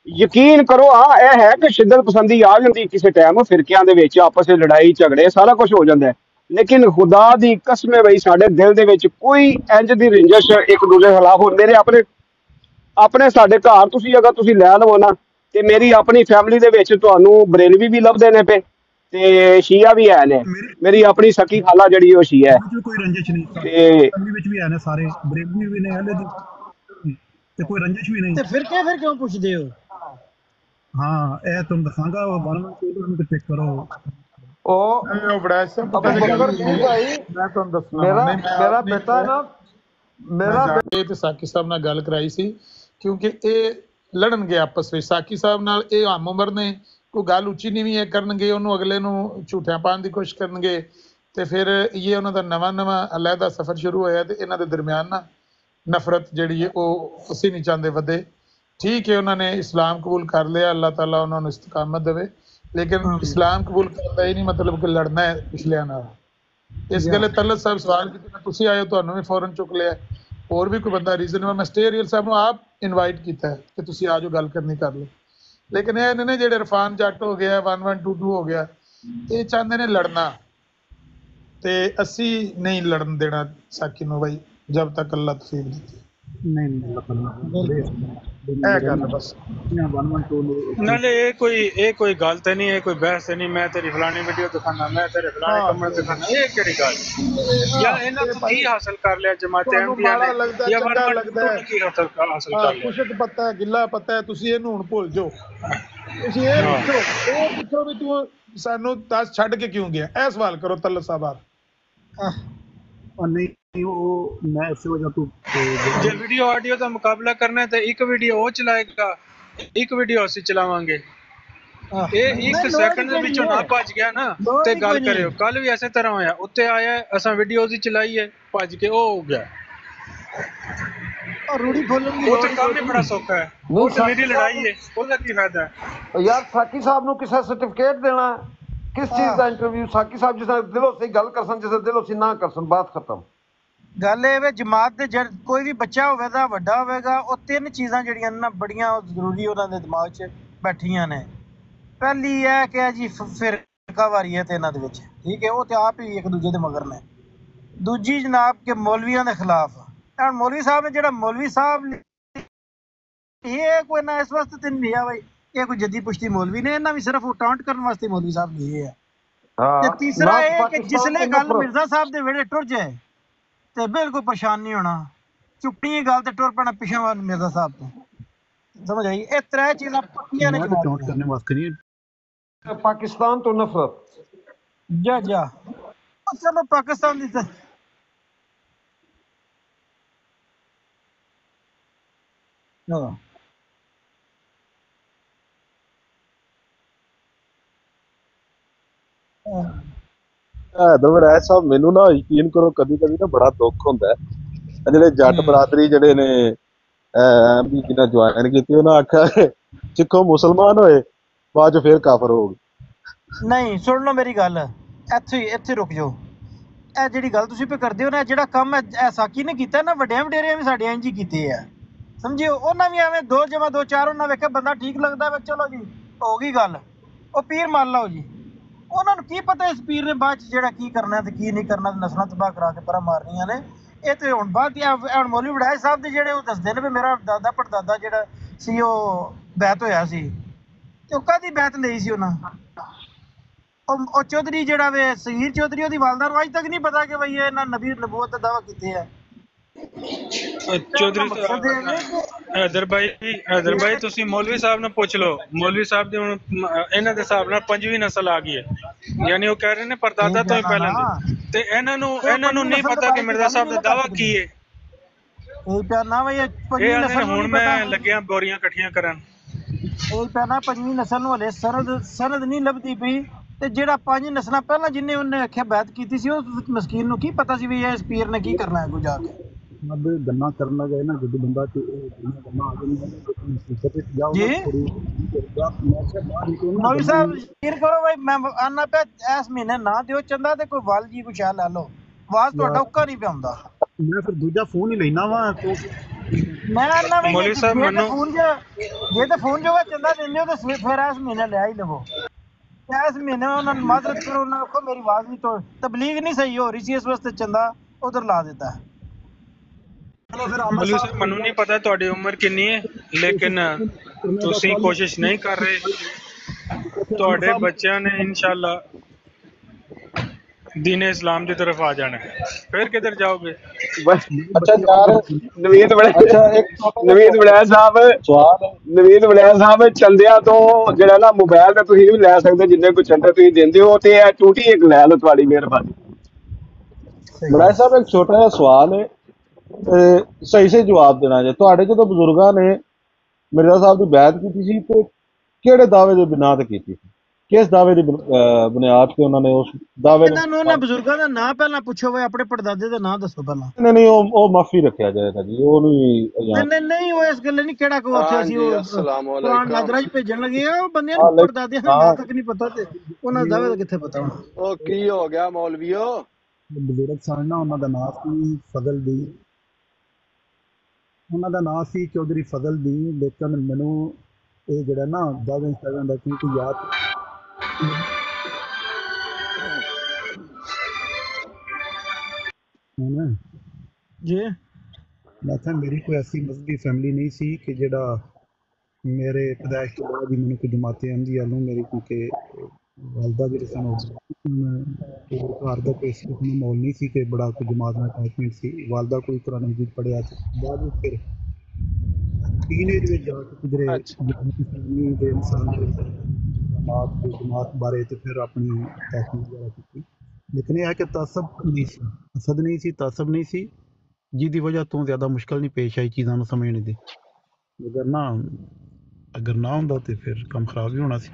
ਯਕੀਨ ਕਰੋ ਹਾਂ ਇਹ ਹੈ ਕਿ ਸ਼ਿੱਦਤ ਪਸੰਦੀ ਆ ਜਾਂਦੀ ਕਿਸੇ ਟਾਈਮ ਫਿਰਕਿਆਂ ਦੇ ਵਿੱਚ, ਆਪਸ ਵਿੱਚ ਲੜਾਈ ਝਗੜੇ ਸਾਰਾ ਕੁਝ ਹੋ ਜਾਂਦਾ, ਲੇਕਿਨ ਖੁਦਾ ਦੀ ਕਸਮ ਹੈ ਬਈ ਸਾਡੇ ਦਿਲ ਦੇ ਵਿੱਚ ਕੋਈ ਇੰਜ ਦੀ ਰੰਜਿਸ਼ ਇੱਕ ਦੂਜੇ ਖਿਲਾਫ ਹੋ। ਮੇਰੇ ਆਪਣੇ ਸਾਡੇ ਘਰ ਤੁਸੀਂ ਅਗਰ ਤੁਸੀਂ ਲੈ ਲਵੋ ਨਾ, ਤੇ ਮੇਰੀ ਆਪਣੀ ਫੈਮਿਲੀ ਦੇ ਵਿੱਚ ਤੁਹਾਨੂੰ ਬਰੇਲਵੀ ਵੀ ਲੱਭਦੇ ਨੇ ਪਏ ਤੇ ਸ਼ੀਆ ਵੀ ਹੈ ਨੇ। ਮੇਰੀ ਆਪਣੀ ਸਕੀ ਖਾਲਾ ਜਿਹੜੀ ਉਹ ਸ਼ੀਆ ਹੈ, ਕੋਈ ਰੰਜਿਸ਼ ਨਹੀਂ ਤੇ ਫੈਮਿਲੀ ਵਿੱਚ ਵੀ ਹੈ ਨੇ, ਸਾਰੇ ਬਰੇਲਵੀ ਵੀ ਨੇ ਹਲੇ ਤੇ ਕੋਈ ਰੰਜਿਸ਼ ਵੀ ਨਹੀਂ। ਤੇ ਫਿਰ ਕਿਉਂ ਪੁੱਛਦੇ ਹੋ? ਹਾਂ ਇਹ ਤੁਹਾਨੂੰ ਦੱਸਾਂਗਾ, ਉਹ ਬਾਰਵਾਂ ਤੇ ਚੈੱਕ ਕਰੋ। ਉਹ ਬੜਾ ਪਤਾ ਨਹੀਂ ਭਾਈ ਮੈਂ ਤੁਹਾਨੂੰ ਦੱਸਣਾ, ਮੇਰਾ ਬੇਟਾ ਨਾ ਮੇਰਾ ਤੇ ਸਾਕੀ ਸਾਹਿਬ ਨਾਲ ਗੱਲ ਕਰਾਈ ਸੀ ਕਿਉਂਕਿ ਇਹ ਲੜਨਗੇ ਆਪਸ ਵਿੱਚ। ਸਾਕੀ ਸਾਹਿਬ ਨਾਲ ਇਹ ਆਮ ਉਮਰ ਨੇ, ਕੋਈ ਗੱਲ ਉੱਚੀ ਨੀਵੀਂ ਹੈ ਕਰਨਗੇ, ਉਹਨੂੰ ਅਗਲੇ ਨੂੰ ਝੂਠਿਆਂ ਪਾਉਣ ਦੀ ਕੋਸ਼ਿਸ਼ ਕਰਨਗੇ, ਤੇ ਫਿਰ ਇਹ ਉਹਨਾਂ ਦਾ ਨਵਾਂ ਅਲੱਗਾ ਸਫ਼ਰ ਸ਼ੁਰੂ ਹੋਇਆ ਤੇ ਇਹਨਾਂ ਦੇ ਦਰਮਿਆਨ ਨਾ ਨਫ਼ਰਤ ਜਿਹੜੀ ਹੈ ਉਹ ਅਸੀਂ ਨਹੀਂ ਚਾਹੁੰਦੇ ਵਧੇ। ਠੀਕ ਹੈ ਉਹਨਾਂ ਨੇ ਇਸਲਾਮ ਕਬੂਲ ਕਰ ਲਿਆ, ਅੱਲਾਹ ਤਾਲਾ ਉਹਨਾਂ ਨੂੰ ਇਸਤਕਾਮਤ ਦੇਵੇ, ਲੇਕਿਨ ਇਸਲਾਮ ਕਬੂਲ ਕਰਨ ਦਾ ਇਹ ਨਹੀਂ ਮਤਲਬ ਕਿ ਲੜਨਾ ਹੈ ਪਿਛਲਿਆਂ ਨਾਲ। ਇਸ ਗੱਲ ਤਲਤ ਸਾਹਿਬ ਸਵਾਲ ਕੀਤੇ, ਤੁਸੀਂ ਆਏ ਹੋ ਤੁਹਾਨੂੰ ਵੀ ਫੌਰਨ ਚੁੱਕ ਲਿਆ, ਹੋਰ ਵੀ ਕੋਈ ਬੰਦਾ ਰੀਜ਼ਨ ਮੈਂ ਸਟੇਰੀਅਲ ਸਾਹਿਬ ਨੂੰ ਆਪ ਇਨਵਾਈਟ ਕੀਤਾ ਕਿ ਤੁਸੀਂ ਆ ਜਾਓ ਗੱਲ ਕਰਨੀ ਕਰ ਲਓ, ਲੇਕਿਨ ਇਹ ਨੇ ਜਿਹੜੇ ਇਰਫਾਨ ਜੱਟ ਹੋ ਗਿਆ 1122 ਹੋ ਗਿਆ, ਇਹ ਚਾਹੁੰਦੇ ਨੇ ਲੜਨਾ, ਤੇ ਅਸੀਂ ਨਹੀਂ ਲੜਨ ਦੇਣਾ ਸਾਕੀ ਨੂੰ ਬਾਈ ਜਬ ਤੱਕ ਅੱਲਾਹ ਤੌਫੀਕ ਦਿੱਤੀ। ਨਹੀਂ ਇਹ ਗੱਲ ਬਸ। ਨਾਲੇ ਇਹ ਕੋਈ ਗੱਲ ਤੇ ਨਹੀਂ, ਇਹ ਕੋਈ ਬਹਿਸ ਤੇ ਨਹੀਂ, ਮੈਂ ਤੇਰੀ ਫਲਾਣੀ ਵੀਡੀਓ ਦਿਖਾਣਾ, ਮੈਂ ਤੇਰੇ ਫਲਾਣੇ ਕਮੈਂਟ ਦਿਖਾਣਾ, ਇਹ ਕਿਹੜੀ ਗੱਲ ਯਾਰ? ਇਹਨਾਂ ਤੋਂ ਕੀ ਹਾਸਲ ਕਰ ਲਿਆ ਜਮਾਤ ਅਹਿਮਦੀਆ ਨੇ? ਜਾਂ ਚੰਗਾ ਲੱਗਦਾ ਹੈ ਕੀ ਹਾਸਲ ਕਰ ਲਿਆ? ਕੁਛ ਪਤਾ ਹੈ, ਗਿੱਲਾ ਪਤਾ ਹੈ, ਤੁਸੀਂ ਇਹਨੂੰ ਹੁਣ ਭੁੱਲ ਜਾਓ। ਤੁਸੀਂ ਇਹ ਪੁੱਛੋ ਵੀ ਤੂੰ ਸਾਨੂੰ ਦੱਸ ਛੱਡ ਕੇ ਕਿਉਂ ਗਿਆ, ਇਹ ਸਵਾਲ ਕਰੋ ਤਲਤ ਸਾਹਿਬ। नहीं वो मैं इस वजह तो जे वीडियो ऑडियो का मुकाबला करना है तो एक वीडियो वो चलाएगा, एक वीडियो ਅਸੀਂ ਚਲਾਵਾਂਗੇ। ਇਹ 1 ਸੈਕਿੰਡ ਦੇ ਵਿੱਚੋਂ ਨਾ ਭੱਜ ਗਿਆ ਨਾ ਤੇ ਗੱਲ ਕਰਿਓ। ਕੱਲ ਵੀ ਐਸੇ ਤਰ੍ਹਾਂ ਹੋਇਆ, ਉੱਤੇ ਆਇਆ ਅਸਾਂ ਵੀਡੀਓਜ਼ ਹੀ ਚਲਾਈ ਹੈ, ਭੱਜ ਕੇ ਉਹ ਹੋ ਗਿਆ। ਰੂੜੀ ਖੋਲਣ ਦੀ ਉਹ ਤਾਂ ਕੰਮ ਹੀ ਬੜਾ ਸੌਖਾ ਹੈ, ਉਹ ਤਾਂ ਮੇਰੀ ਲੜਾਈ ਹੈ, ਉਹਦਾ ਕੀ ਫਾਇਦਾ ਹੈ ਯਾਰ? ਸਾਕੀ ਸਾਹਿਬ ਨੂੰ ਕਿਸੇ ਸਰਟੀਫਿਕੇਟ ਦੇਣਾ किस चीज का इंटरव्यू? साकी साहब जिस दिलों से गल करसन, जिस दिलों से ना करसन, बात खत्म। ਗੱਲ ਇਹ ਵੇ ਜਮਾਤ ਦੇ ਕੋਈ ਵੀ ਬੱਚਾ ਹੋਵੇਗਾ ਵੱਡਾ ਹੋਵੇਗਾ, ਉਹ 3 ਚੀਜ਼ਾਂ ਜਿਹੜੀਆਂ ਨਾ ਬੜੀਆਂ ਜ਼ਰੂਰੀ ਉਹਨਾਂ ਦੇ ਦਿਮਾਗ 'ਚ ਬੈਠੀਆਂ ਨੇ। ਪਹਿਲੀ ਹੈ ਕਿ ਜੀ ਫਿਰਕਾਵਾਰੀ ਹੈ ਤੇ ਇਹਨਾਂ ਦੇ ਵਿੱਚ, ਠੀਕ ਹੈ, ਉਹ ਤੇ ਆਪ ਹੀ ਇੱਕ ਦੂਜੇ ਦੇ ਮਗਰ ਨੇ। ਦੂਜੀ ਜਨਾਬ ਕਿ ਮੌਲਵੀਆਂ ਦੇ ਖਿਲਾਫ, ਹੁਣ ਮੌਲਵੀ ਸਾਹਿਬ ਨੇ ਜਿਹੜਾ ਮੌਲਵੀ ਸਾਹਿਬ ਇਹ ਕੋਈ ਨਾ ਇਸ ਵਾਸਤੇ ਤੇ ਨਹੀਂ ਲਿਆ ਬਈ ਇਹ ਕੋਈ ਜੱਦੀ ਪੁਸ਼ਤੀ ਮੌਲਵੀ ਨੇ, ਇਹਨਾਂ ਵੀ ਸਿਰਫ ਉਹ ਟਾਂਟ ਕਰਨ ਵਾਸਤੇ ਮੌਲਵੀ ਸਾਹਿਬ ਲਿਏ ਹੈ। ਤੇ ਤੀਸਰਾ ਇਹ ਕਿ ਜਿਸਲੇ ਗੱਲ ਮਿਰਜ਼ਾ ਸਾਹਿਬ ਦੇ ਵੇੜੇ ਟੁਰ ਜਾਏ ਤੇ ਬਿਲਕੁਲ ਪਰੇਸ਼ਾਨ ਨਹੀਂ ਹੋਣਾ, ਚੁੱਕਣੀ ਗੱਲ ਤੇ ਟੁਰ ਪੈਣਾ ਪਿੱਛੇ ਮਿਰਜ਼ਾ ਸਾਹਿਬ ਤੋਂ। ਸਮਝ ਆਈ? ਇਹ 3 ਚੀਜ਼ਾਂ ਪੱਕੀਆਂ ਨੇ टॉन्ट करने वास्ते नहीं। पाकिस्तान तो नफरत जा चलो पाकिस्तान दी ਹਾਂ ਵੜੈਚ ਸਾਹਿਬ ਮੈਨੂੰ ਨਾ ਯਕੀਨ ਕਰੋ ਕਦੀ ਕਦੀ ਨਾ ਬੜਾ ਦੁੱਖ ਹੁੰਦਾ ਹੈ। ਆਹ ਜਿਹੜੇ ਜੱਟ ਬਰਾਦਰੀ ਜਿਹੜੇ ਨੇ ਵੀ ਜਿਹਨਾਂ ਜੁਆਇਨ ਕੀਤੀ ਉਹਨਾਂ ਆਖਿਆ ਸਿੱਖੋ ਮੁਸਲਮਾਨ ਹੋਏ ਬਾਅਦ ਚ ਫੇਰ ਕਾਫਰ ਹੋ ਗਏ। ਨਹੀਂ ਸੁਣ ਲਓ ਮੇਰੀ ਗੱਲ, ਇੱਥੇ ਰੁਕ ਜਾਓ। ਇਹ ਜਿਹੜੀ ਗੱਲ ਤੁਸੀਂ ਪੇ ਕਰਦੇ ਹੋ ਨਾ, ਜਿਹੜਾ ਕੰਮ ਇਹ ਸਾਕੀ ਨੇ ਕੀਤਾ ਨਾ, ਵੱਡਿਆਂ ਵਡੇਰਿਆਂ ਵੀ ਸਾਡੇ ਇੰਝ ਹੀ ਕੀਤੇ ਆ, ਸਮਝਿਓ। ਉਹਨਾਂ ਵੀ ਐਵੇਂ 2 ਜਮਾ 2 4 ਉਹਨਾਂ ਵੇਖਿਆ ਬੰਦਾ ਠੀਕ ਲੱਗਦਾ ਵਾ, ਚਲੋ ਜੀ ਹੋ ਗਈ ਗੱਲ, ਉਹ ਪੀਰ ਮੰਨ ਲਓ ਜੀ। ਉਹਨਾਂ ਨੂੰ ਕੀ ਪਤਾ ਇਸ ਪੀਰ ਨੇ ਬਾਅਦ ਚ ਜਿਹੜਾ ਕੀ ਕਰਨਾ ਤੇ ਕੀ ਨਹੀਂ ਕਰਨਾ, ਤੇ ਨਸਲਾਂ ਤਬਾਹ ਕਰਾ ਕੇ ਪਰਾਂ ਮਾਰਨੀਆਂ ਨੇ। ਇਹ ਤੇ ਹੁਣ ਬਾਅਦ ਹੁਣ ਮੌਲਵੀ ਵੜੈਚ ਸਾਹਿਬ ਦੇ ਜਿਹੜੇ ਉਹ ਦੱਸਦੇ ਨੇ ਵੀ ਮੇਰਾ ਦਾਦਾ ਪੜਦਾਦਾ ਜਿਹੜਾ ਸੀ ਉਹ ਬੈਤ ਹੋਇਆ ਸੀ, ਤੇ ਉਹ ਕਾਹਦੀ ਬੈਤ ਲਈ ਸੀ ਉਹਨਾਂ। ਉਹ ਚੌਧਰੀ ਜਿਹੜਾ ਵੇ ਸਹੀਰ ਚੌਧਰੀ, ਉਹਦੀ ਵਾਲਦਾ ਨੂੰ ਅੱਜ ਤੱਕ ਨਹੀਂ ਪਤਾ ਕਿ ਬਈ ਇਹਨਾਂ ਨਬੀ ਨਬੂਵਤ ਦਾ ਦਾਵਾ ਕੀਤੇ ਆ। ਚੌਧਰੀ ਹੈਦਰ ਭਾਈ ਤੁਸੀਂ ਮੌਲਵੀ ਸਾਹਿਬ ਨੂੰ ਪੁੱਛ ਲਓ। ਮੌਲਵੀ ਸਾਹਿਬ ਦੇ ਹੁਣ ਇਹਨਾਂ ਦੇ ਹਿਸਾਬ ਨਾਲ 5ਵੀਂ ਨਸਲ ਆ ਗਈ ਹੈ, ਯਾਨੀ ਉਹ ਕਹਿ ਰਹੇ ਨੇ ਪਰਦਾਦਾ ਤੋਂ ਹੀ ਪਹਿਲਾਂ ਦੀ, ਤੇ ਇਹਨਾਂ ਨੂੰ ਨਹੀਂ ਪਤਾ ਕਿ ਮਿਰਜ਼ਾ ਸਾਹਿਬ ਦਾ ਦਾਵਾ ਕੀ ਹੈ। ਇਹ ਪਿਆ ਨਾ ਬਈ ਇਹ ਹੁਣ ਮੈਂ ਲੱਗਿਆ ਬੋਰੀਆਂ ਇਕੱਠੀਆਂ ਕਰਨ। ਇਹ ਪਿਆ ਨਾ 5ਵੀਂ ਨਸਲ ਨੂੰ ਹਲੇ ਸਨਦ ਨਹੀਂ ਲੱਭਦੀ ਪਈ, ਤੇ ਜਿਹੜਾ 5 ਨਸਲਾਂ ਪਹਿਲਾਂ ਜਿੰਨੇ ਉਹਨੇ ਆਖਿਆ ਬੈਤ ਕੀਤੀ ਸੀ, ਉਹ ਮਸਕੀਨ ਨੂੰ ਕੀ ਪਤਾ ਸੀ ਵੀ ਇਸ ਪੀਰ ਨੇ ਕੀ ਕਰਨਾ ਹੈ ਅੱਗੋਂ ਜਾ ਕੇ। अब गन्ना करना गए ना जो बंदा ਜੀ ਮੌਲਵੀ ਸਾਹਿਬ ਯਕੀਨ ਕਰੋ ਬਈ, ਮੈਂ ਆਨਾ ਪਿਆ ਇਸ ਮਹੀਨੇ ਨਾ ਦਿਓ ਚੰਦਾ ਤੇ ਕੋਈ ਵੱਲ ਜੀ ਕੁਛ ਲੈ ਲਓ, ਆਵਾਜ਼ ਤੁਹਾਡਾ ਉੱਕਾ ਨਹੀਂ ਪਿਆਉਂਦਾ। मैं फिर दूजा फोन ही लेना वा तो ਮੈਂ ਆਨਾ ਬਈ ਮੌਲਵੀ ਸਾਹਿਬ ਮੈਨੂੰ ਜੇ ਤੇ ਫੋਨ ਜੋਗਾ ਚੰਦਾ ਦਿੰਦੇ ਹੋ ਤੇ ਫਿਰ ਇਸ ਮਹੀਨੇ ਲਿਆ ਹੀ ਲਵੋ। ਇਸ ਮਹੀਨੇ ਉਹਨਾਂ ਨੂੰ ਮਾਜ਼ਰਤ ਕਰੋ, ਉਹਨਾਂ ਆਖੋ ਮੇਰੀ ਆਵਾਜ਼ ਨਹੀਂ ਤੋਂ ਤਬਲੀਗ ਨਹੀਂ ਸਹੀ ਹੋ ਰਹੀ ਸੀ, ਇਸ ਵਾਸਤੇ ਚੰਦਾ ਉਧਰ ਲਾ ਦਿੱਤਾ। ਮੌਲਵੀ ਸਾਹਿਬ ਮੈਨੂੰ ਨਹੀਂ ਪਤਾ ਤੁਹਾਡੀ ਉਮਰ ਕਿੰਨੀ ਹੈ, ਲੇਕਿਨ ਤੁਸੀਂ ਕੋਸ਼ਿਸ਼ ਨਹੀਂ ਕਰ ਰਹੇ। ਤੁਹਾਡੇ ਬੱਚਿਆਂ ਨੇ ਇਨਸ਼ਾਅੱਲਾ दीन इस्लाम की तरफ आ जाना है, फिर किधर जाओगे? अच्छा यार नवीद वड़ैच साहब चंदिया तो ਜਿਹੜਾ ਨਾ ਮੋਬਾਈਲ ਤੇ ਤੁਸੀਂ ਵੀ ਲੈ ਸਕਦੇ, ਜਿੰਨੇ ਕੋਈ ਚੰਦੇ ਤੁਸੀਂ ਦਿੰਦੇ ਹੋ, ਤੇ ਇਹ ਟੂਟੀ ਇੱਕ ਲੈ ਲਓ, ਤੁਹਾਡੀ ਮਿਹਰਬਾਨੀ। ਵੜੈਚ ਸਾਹਿਬ ਇੱਕ ਛੋਟਾ ਜਿਹਾ ਸਵਾਲ ਹੈ, ਸਹੀ ਜਵਾਬ ਦੇਣਾ ਜੇ। ਤੁਹਾਡੇ ਜਦੋਂ ਬਜ਼ੁਰਗਾਂ ਨੇ ਮਿਰਜ਼ਾ ਸਾਹਿਬ ਦੀ ਬੈਅਤ ਕੀਤੀ ਸੀ ਤੇ ਕਿਹੜੇ ਦਾਅਵੇ ਦੇ ਬਿਨਾਂ ਤੇ ਕੀਤੀ ਸੀ, ਕਿਸ ਦਾਅਵੇ ਦੀ ਬੁਨਿਆਦ ਤੇ ਉਹਨਾਂ ਨੇ ਉਸ ਦਾਅਵੇ ਨੂੰ? ਉਹਨਾਂ ਬਜ਼ੁਰਗਾਂ ਦਾ ਨਾਂ ਪਹਿਲਾਂ ਪੁੱਛੋ, ਵੇ ਆਪਣੇ ਪੜਦਾਦੇ ਦਾ ਨਾਂ ਦੱਸੋ ਪਹਿਲਾਂ। ਨਹੀਂ ਉਹ ਮਾਫੀ ਰੱਖਿਆ ਜਾਏਗਾ ਜੀ, ਉਹ ਨਹੀਂ ਉਹ ਇਸ ਗੱਲ ਨਹੀਂ ਕਿਹੜਾ ਕੋ ਉੱਥੇ ਅਸੀਂ ਉਹ ਕੁਰਾਨ ਨਾਜ਼ਰਾ ਭੇਜਣ ਲੱਗੇ ਆ, ਉਹ ਬੰਦਿਆਂ ਨੂੰ ਪੜਦਾਦਿਆਂ ਦਾ ਨਾਂ ਤੱਕ ਨਹੀਂ ਪਤਾ, ਤੇ ਉਹਨਾਂ ਦਾ ਦਾਅਵੇ ਦਾ ਕਿੱਥੇ ਪਤਾ ਹੋਣਾ। ਉਹ ਕੀ ਹੋ ਗਿਆ ਮੌਲਵੀਓ? ਬਜ਼ੁਰਗ ਸਨ ਨਾ, ਉਹਨਾਂ ਦਾ ਨਾਂ ਸੀ ਫਜ਼ਲਦੀਨ, ਉਹਨਾਂ ਦਾ ਨਾਂ ਸੀ ਚੌਧਰੀ ਫਜ਼ਲਦੀਨ। ਲੇਕਿਨ ਮੈਨੂੰ ਇਹ ਜਿਹੜਾ ਨਾ ਦਾਅਵੇ ਕਰਨ ਦਾ ਕਿਉਂਕਿ ਯਾਦ जी मैं था मेरी कोई ऐसी मजहबी फैमिली नहीं सी कि जेड़ा मेरे पैदाइश के बाद ही मैंने कोई जमातें आंदी आलू मेरी, क्योंकि वालदा भी रसन घर का कोई माहौल नहीं सी कि बड़ा कोई जमात में अटैचमेंट सी। वालदा कोई कुरान मजीद पढ़िया बाद में फिर टीनेज में जाके किधरे जमात बारे तो फिर अपनी तहकीक वगैरह की। लेकिन यह है कि तासब नहीं सी, असद नहीं सी, तासब नहीं सी, जिसकी वजह तो ज़्यादा मुश्किल नहीं पेश आई चीज़ों को समझने दी। अगर ना होंदा तो फिर काम खराब ही होना सी।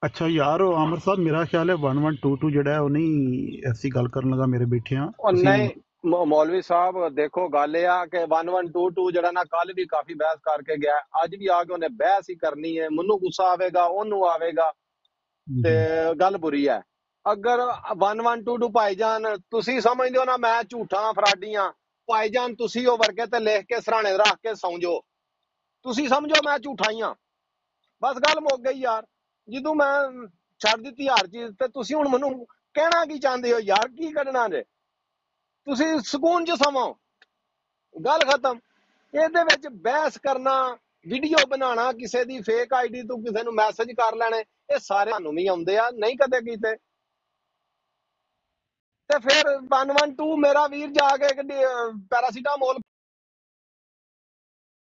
अच्छा यार आमिर साहब, मेरा ख्याल है 1122 ਜਿਹੜਾ ਹੈ ਉਹ ਨਹੀਂ ਐਸੀ ਗੱਲ ਕਰਨ ਲੱਗਾ ਮੇਰੇ ਬੈਠਿਆਂ। ਨਹੀਂ ਮੌਲਵੀ ਸਾਹਿਬ ਦੇਖੋ ਗੱਲ ਇਹ ਆ ਕਿ 1122 ਜਿਹੜਾ ਨਾ ਕੱਲ ਵੀ ਕਾਫੀ ਬਹਿਸ ਕਰਕੇ ਗਿਆ, ਅੱਜ ਵੀ ਆ ਕੇ ਉਹਨੇ ਬਹਿਸ ਹੀ ਕਰਨੀ ਹੈ। ਮੈਨੂੰ ਗੁੱਸਾ ਆਵੇਗਾ, ਉਹਨੂੰ ਆਵੇਗਾ, ਤੇ ਗੱਲ ਬੁਰੀ ਹੈ। ਅਗਰ 1122 ਭਾਈਜਾਨ ਤੁਸੀਂ ਸਮਝਦੇ ਹੋ ਨਾ ਮੈਂ ਝੂਠਾਂ ਫਰਾਡੀਆਂ, ਭਾਈਜਾਨ ਤੁਸੀਂ ਉਹ ਵਰਕੇ ਤੇ ਲਿਖ ਕੇ ਸਰਾਣੇ ਰੱਖ ਕੇ ਸੌਂ ਜਾਓ, ਤੁਸੀਂ ਸਮਝੋ ਮੈਂ ਝੂਠਾ ਹੀ ਆ, ਬਸ ਗੱਲ ਮੁੱਕ ਗਈ ਯਾਰ। ਜਦੋਂ ਮੈਂ ਛੱਡ ਦਿੱਤੀ ਹਰ ਚੀਜ਼, ਤੇ ਤੁਸੀਂ ਹੁਣ ਮੈਨੂੰ ਕਹਿਣਾ ਕੀ ਚਾਹੁੰਦੇ ਹੋ ਯਾਰ? ਕੀ ਕੱਢਣਾ ਜੇ? ਤੁਸੀਂ ਸਕੂਨ ਚ ਸਮਾਂ, ਗੱਲ ਖਤਮ। ਇਹਦੇ ਵਿੱਚ ਬਹਿਸ ਕਰਨਾ, ਵੀਡੀਓ ਬਣਾਉਣਾ, ਕਿਸੇ ਦੀ ਫੇਕ ਆਈਡੀ ਤੋਂ ਕਿਸੇ ਨੂੰ ਮੈਸੇਜ ਕਰ ਲੈਣੇ, ਇਹ ਸਾਰਿਆਂ ਨੂੰ ਵੀ ਆਉਂਦੇ ਆ, ਨਹੀਂ ਕਦੇ ਕੀਤੇ। ਤੇ ਫਿਰ 112 ਮੇਰਾ ਵੀਰ ਜਾ ਕੇ ਪੈਰਾਸੀਟਾਮੋਲ